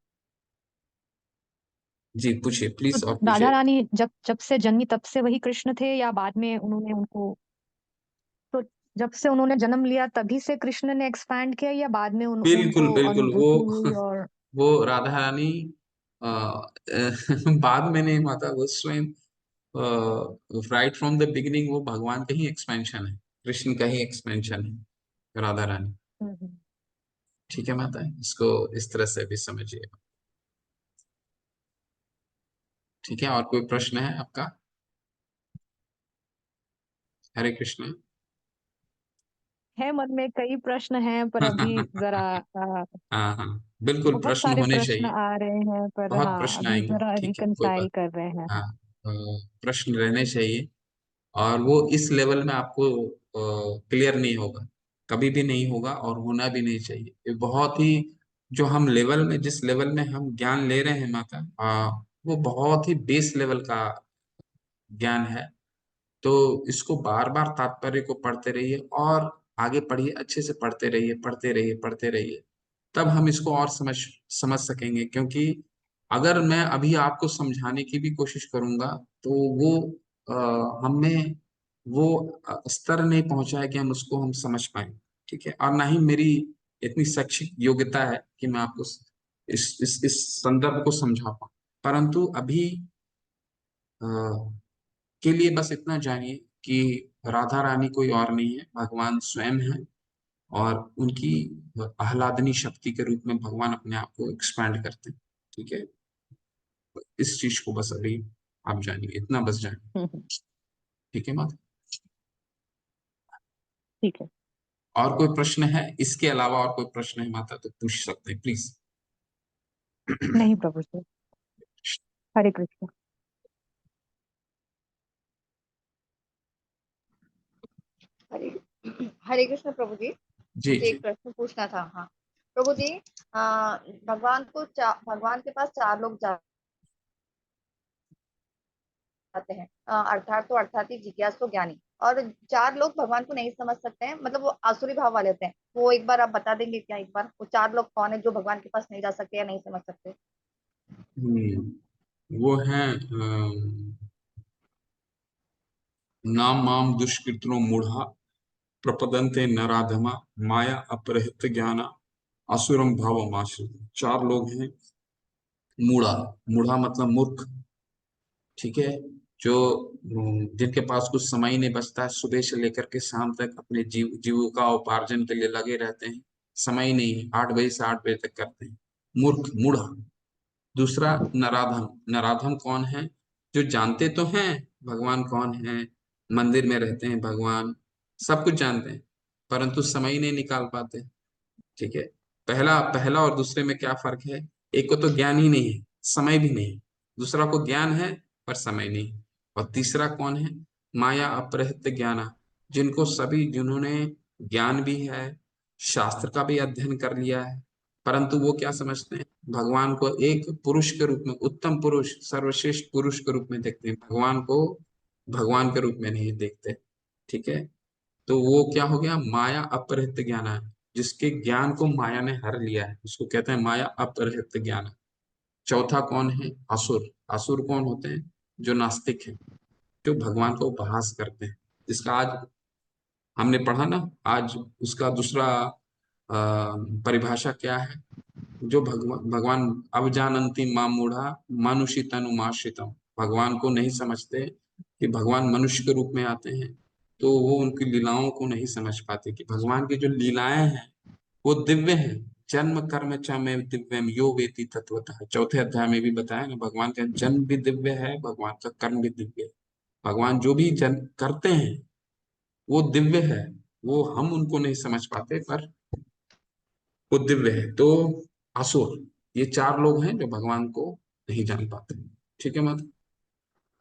जी पूछिए तो प्लीज और राधा पूछिए। रानी जब जब से जन्मी तब से वही कृष्ण थे, या बाद में उन्होंने उनको, तो जब से उन्होंने जन्म लिया तभी से कृष्ण ने एक्सपैंड किया, या बाद में बिल्कुल उनको बिल्कुल, वो अनुभूति हुई और? वो राधा रानी बाद में नहीं माता, वो स्वयं राइट फ्रॉम द बिगिनिंग वो भगवान का ही एक्सपेंशन है, कृष्ण का ही एक्सपेंशन है राधा रानी। हम्म। ठीक है माता, इसको इस तरह से भी समझिए। ठीक है, और कोई प्रश्न है आपका? हरे कृष्ण। है, मन में कई प्रश्न हैं, पर अभी जरा हाँ हाँ, बिल्कुल बहुत प्रश्न सारे होने प्रश्न चाहिए, आ रहे हैं, पर बहुत हाँ प्रश्न अभी आएंगे, जरा ठीक है कोई रिकंसाइल बात। कर रहे हैं हाँ, हम। प्रश्न रहने चाहिए, और वो इस लेवल में आपको क्लियर नहीं होगा, कभी भी नहीं होगा, और होना भी नहीं चाहिए। ये बहुत ही, जो हम लेवल में, जिस लेवल में हम ज्ञान ले रहे हैं माता, वो बहुत ही बेस लेवल का ज्ञान है। तो इसको बार बार तात्पर्य को पढ़ते रहिए, और आगे पढ़िए, अच्छे से पढ़ते रहिए, पढ़ते रहिए, पढ़ते रहिए, तब हम इसको और समझ समझ सकेंगे। क्योंकि अगर मैं अभी आपको समझाने की भी कोशिश करूंगा, तो वो हमें वो स्तर नहीं पहुंचा है कि हम समझ पाए। ठीक है, और ना ही मेरी इतनी शैक्षिक योग्यता है कि मैं आपको इस संदर्भ को समझा पाऊं। परंतु अभी अ, के लिए बस इतना जानिए कि राधा रानी कोई और नहीं है, भगवान स्वयं है। और उनकी आह्लादनी शक्ति के रूप में भगवान अपने आप को एक्सपैंड करते हैं। ठीक है, इस चीज को बस अभी आप जानिए, इतना बस जानिए। हम्म। ठीक है माता, ठीक है। और कोई प्रश्न है इसके अलावा? और कोई प्रश्न है माता तो पूछ सकते हैं प्लीज। नहीं प्रभु जी। हरे कृष्ण। हरे हरे कृष्ण प्रभु जी। जी मुझे जी। एक प्रश्न पूछना था। हाँ प्रभु जी, भगवान के पास चार लोग जाते हैं, अर्थात तो अर्थात ही जिज्ञासु ज्ञानी, और चार लोग भगवान को नहीं समझ सकते हैं, मतलब वो आसुरी भाव वाले होते हैं। वो एक बार आप बता देंगे क्या, एक बार वो चार लोग कौन है जो भगवान के पास नहीं जा सकते या नहीं समझ सकते? वो है नाम माम दुष्कृतनो मूढ़ा प्रपदन्ते नराधमा माया अपहृत ज्ञाना असुरम भाव आश्रित। चार लोग हैं। मूढ़ा, मूढ़ा मतलब मूर्ख। ठीक है, जो जिनके पास कुछ समय ही नहीं बचता है, सुबह से लेकर के शाम तक अपने जीविका उपार्जन के लिए लगे रहते हैं, समय ही नहीं है, 8 बजे से 8 बजे तक करते हैं। मूर्ख, मूढ़ा। दूसरा नराधम। नराधम कौन है? जो जानते तो हैं भगवान कौन है, मंदिर में रहते हैं भगवान, सब कुछ जानते हैं, परंतु समय ही नहीं निकाल पाते। ठीक है, पहला पहला और दूसरे में क्या फर्क है? एक को तो ज्ञान ही नहीं है, समय भी नहीं। दूसरा को ज्ञान है पर समय नहीं। और तीसरा कौन है? माया अपहृत ज्ञाना, जिन्होंने ज्ञान भी है, शास्त्र का भी अध्ययन कर लिया है, परंतु वो क्या समझते हैं? भगवान को एक पुरुष के रूप में, उत्तम पुरुष, सर्वश्रेष्ठ पुरुष के रूप में देखते हैं, भगवान को भगवान के रूप में नहीं देखते। ठीक है, तो वो क्या हो गया? माया अपहृत ज्ञान है। जिसके ज्ञान को माया ने हर लिया है उसको कहते हैं माया अपहृत ज्ञान। चौथा कौन है? असुर। असुर कौन होते हैं? जो नास्तिक हैं, जो भगवान को उपहास करते हैं, जिसका आज हमने पढ़ा ना, आज उसका दूसरा परिभाषा क्या है? जो भगवान भगवान अवजानन्ति मां मूढ़ा मानुषी तनुमाश्रितम, भगवान को नहीं समझते कि भगवान मनुष्य के रूप में आते हैं, तो वो उनकी लीलाओं को नहीं समझ पाते कि भगवान की जो लीलाएं हैं वो दिव्य हैं। जन्म कर्म च में दिव्यम यो वेति तत्वतः, चौथे अध्याय में भी बताया ना, भगवान का जन्म भी दिव्य है, भगवान का कर्म भी दिव्य है। भगवान जो भी जन करते हैं वो दिव्य है, वो हम उनको नहीं समझ पाते, पर वो दिव्य है। तो असुर, ये चार लोग हैं जो भगवान को नहीं जान पाते। ठीक है माता।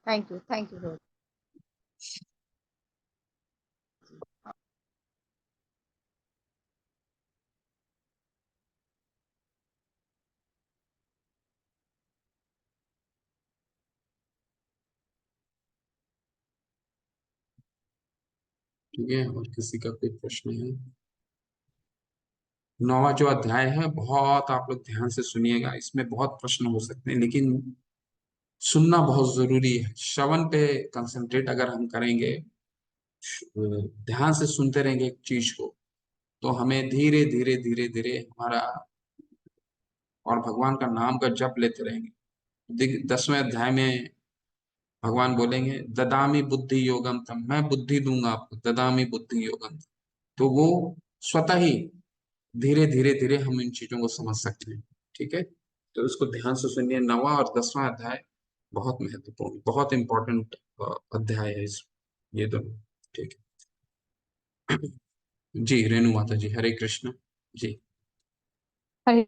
Thank you. ठीक है, और किसी का कोई प्रश्न है? 9वां जो अध्याय है, बहुत आप लोग ध्यान से सुनिएगा, इसमें बहुत प्रश्न हो सकते हैं, लेकिन सुनना बहुत जरूरी है। श्रवण पे कंसंट्रेट अगर हम करेंगे, ध्यान से सुनते रहेंगे एक चीज को, तो हमें धीरे धीरे धीरे धीरे हमारा और भगवान का नाम का जप लेते रहेंगे। 10वें अध्याय में भगवान बोलेंगे ददामी बुद्धि योगम तम, मैं बुद्धि दूंगा आपको, ददामी बुद्धि योगम तम। तो वो स्वतः ही धीरे धीरे धीरे हम इन चीजों को समझ सकते हैं। ठीक है, तो इसको ध्यान से सुनिए। 9वां और 10वां अध्याय बहुत महत्वपूर्ण, बहुत इंपॉर्टेंट अध्याय है इस, ये दोनों। ठीक है जी, रेणु माता जी, हरे कृष्ण जी। हरे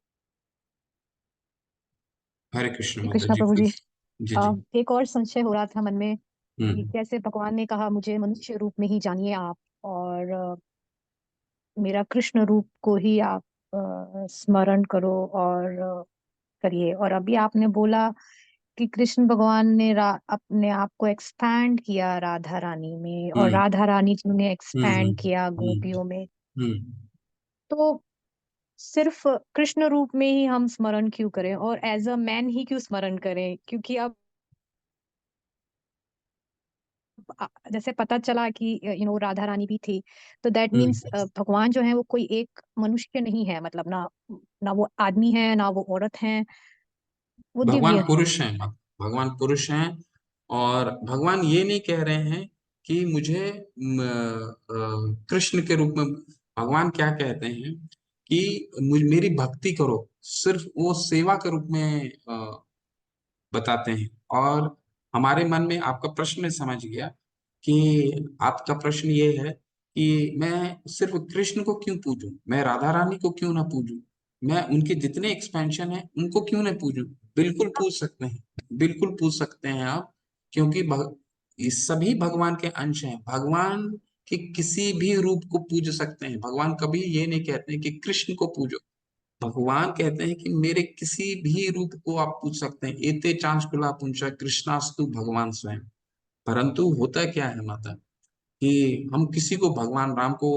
हरे कृष्ण माता कृष्णा जी, प्रभु जी। प्लीज। जी जी। एक और संशय हो रहा था मन में कि हम्म। जैसे भगवान ने कहा मुझे मनुष्य रूप में ही जानिए आप, और मेरा कृष्ण रूप को ही आप स्मरण करो और करिए। और अभी आपने बोला कि कृष्ण भगवान ने अपने आप को एक्सपैंड किया राधा रानी में, और हम्म। राधा रानी जी ने हम्म। एक्सपैंड किया हम्म। गोपियों में। हम्म। तो सिर्फ कृष्ण रूप में ही हम स्मरण क्यों करें, और एज अ मैन ही क्यों स्मरण करें? क्योंकि अब जैसे पता चला कि राधा रानी भी थी, तो दैट मीन्स हम्म। भगवान जो है वो कोई एक मनुष्य नहीं है, मतलब ना ना वो आदमी है ना वो औरत है, वो भगवान दिव्य है। पुरुष हैं, भगवान पुरुष हैं। और भगवान ये नहीं कह रहे हैं कि मुझे कृष्ण के रूप में, भगवान क्या कहते हैं कि मेरी भक्ति करो, सिर्फ वो सेवा के रूप में बताते हैं। और हमारे मन में आपका प्रश्न मैं समझ गया कि आपका प्रश्न ये है कि मैं सिर्फ कृष्ण को क्यों पूजूं, मैं राधा रानी को क्यों ना पूजूं, मैं उनके जितने एक्सपेंशन है उनको क्यों ना पूजूं। बिल्कुल पूछ सकते हैं, बिल्कुल पूछ सकते हैं आप, क्योंकि ये सभी भगवान के अंश हैं। भगवान के किसी भी रूप को पूज सकते हैं। भगवान कभी ये नहीं कहते हैं कि कृष्ण को पूजो, भगवान कहते हैं कि मेरे किसी भी रूप को आप पूछ सकते हैं। एते चांचकुला पुंसा कृष्णास्तु भगवान स्वयं। परंतु होता क्या है माता, कि हम किसी को, भगवान राम को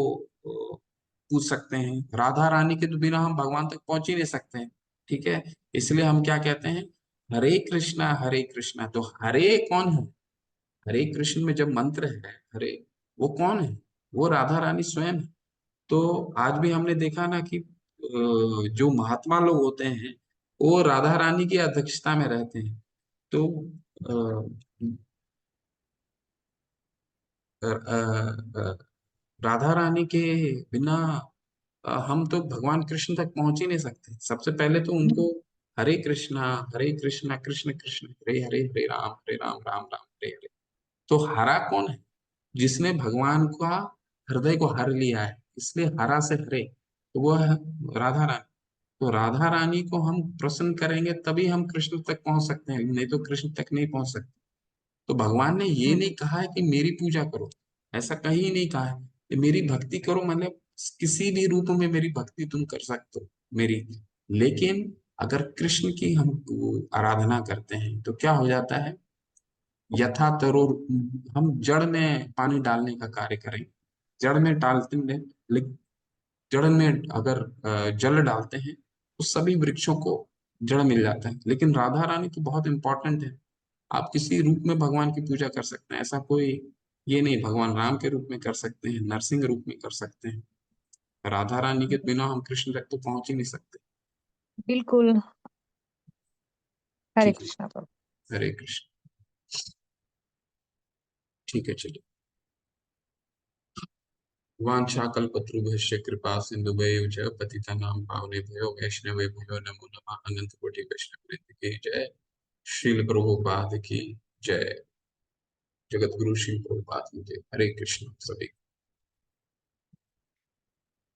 पूछ सकते हैं, राधा रानी के तो बिना हम भगवान तक पहुंच ही नहीं सकते हैं। ठीक है, इसलिए हम क्या कहते हैं, हरे कृष्णा हरे कृष्णा। तो हरे कौन है? हरे कृष्ण में जब मंत्र है हरे, वो कौन है? वो राधा रानी स्वयं है। तो आज भी हमने देखा ना कि जो महात्मा लोग होते हैं वो राधा रानी की अध्यक्षता में रहते हैं। तो अ, राधा रानी के बिना हम तो भगवान कृष्ण तक पहुंच ही नहीं सकते। सबसे पहले तो उनको हरे कृष्णा कृष्ण कृष्ण हरे हरे, हरे राम राम राम हरे हरे। तो हरा कौन है? जिसने भगवान का हृदय को हर लिया है, इसलिए हरा से हरे, तो वो है राधा रानी। तो राधा रानी को हम प्रसन्न करेंगे तभी हम कृष्ण तक पहुंच सकते हैं, नहीं तो कृष्ण तक नहीं पहुंच सकते। तो भगवान ने ये हम्म। नहीं कहा है कि मेरी पूजा करो, ऐसा कहीं नहीं कहा है कि मेरी भक्ति करो, मतलब किसी भी रूप में मेरी भक्ति तुम कर सकते हो मेरी। लेकिन अगर कृष्ण की हम आराधना करते हैं तो क्या हो जाता है, यथा तरो, हम जड़ में पानी डालने का कार्य करें। जड़ में डालते हैं, लेकिन जड़ में अगर जल डालते हैं तो सभी वृक्षों को जड़ मिल जाता है। लेकिन राधा रानी तो बहुत इंपॉर्टेंट है। आप किसी रूप में भगवान की पूजा कर सकते हैं, ऐसा कोई ये नहीं। भगवान राम के रूप में कर सकते हैं, नरसिंह रूप में कर सकते हैं। राधा रानी के बिना हम कृष्ण तक तो पहुंच ही नहीं सकते। बिल्कुल। हरे ठीक है, कृष्णा प्रभु। हरे कृष्ण। ठीक है, चलिए। वाञ्छाकल्पतरुभ्यश्च कृपा सिन्धुभ्यो च पतितानां पावनेभ्यो वैष्णवेभ्यो नमो नमः। अनंत कोटि वैष्णव वृंद की जय। श्रील प्रभुपाद की जय। जगत गुरु श्री प्रभुपाद की जय। हरे कृष्ण सभी।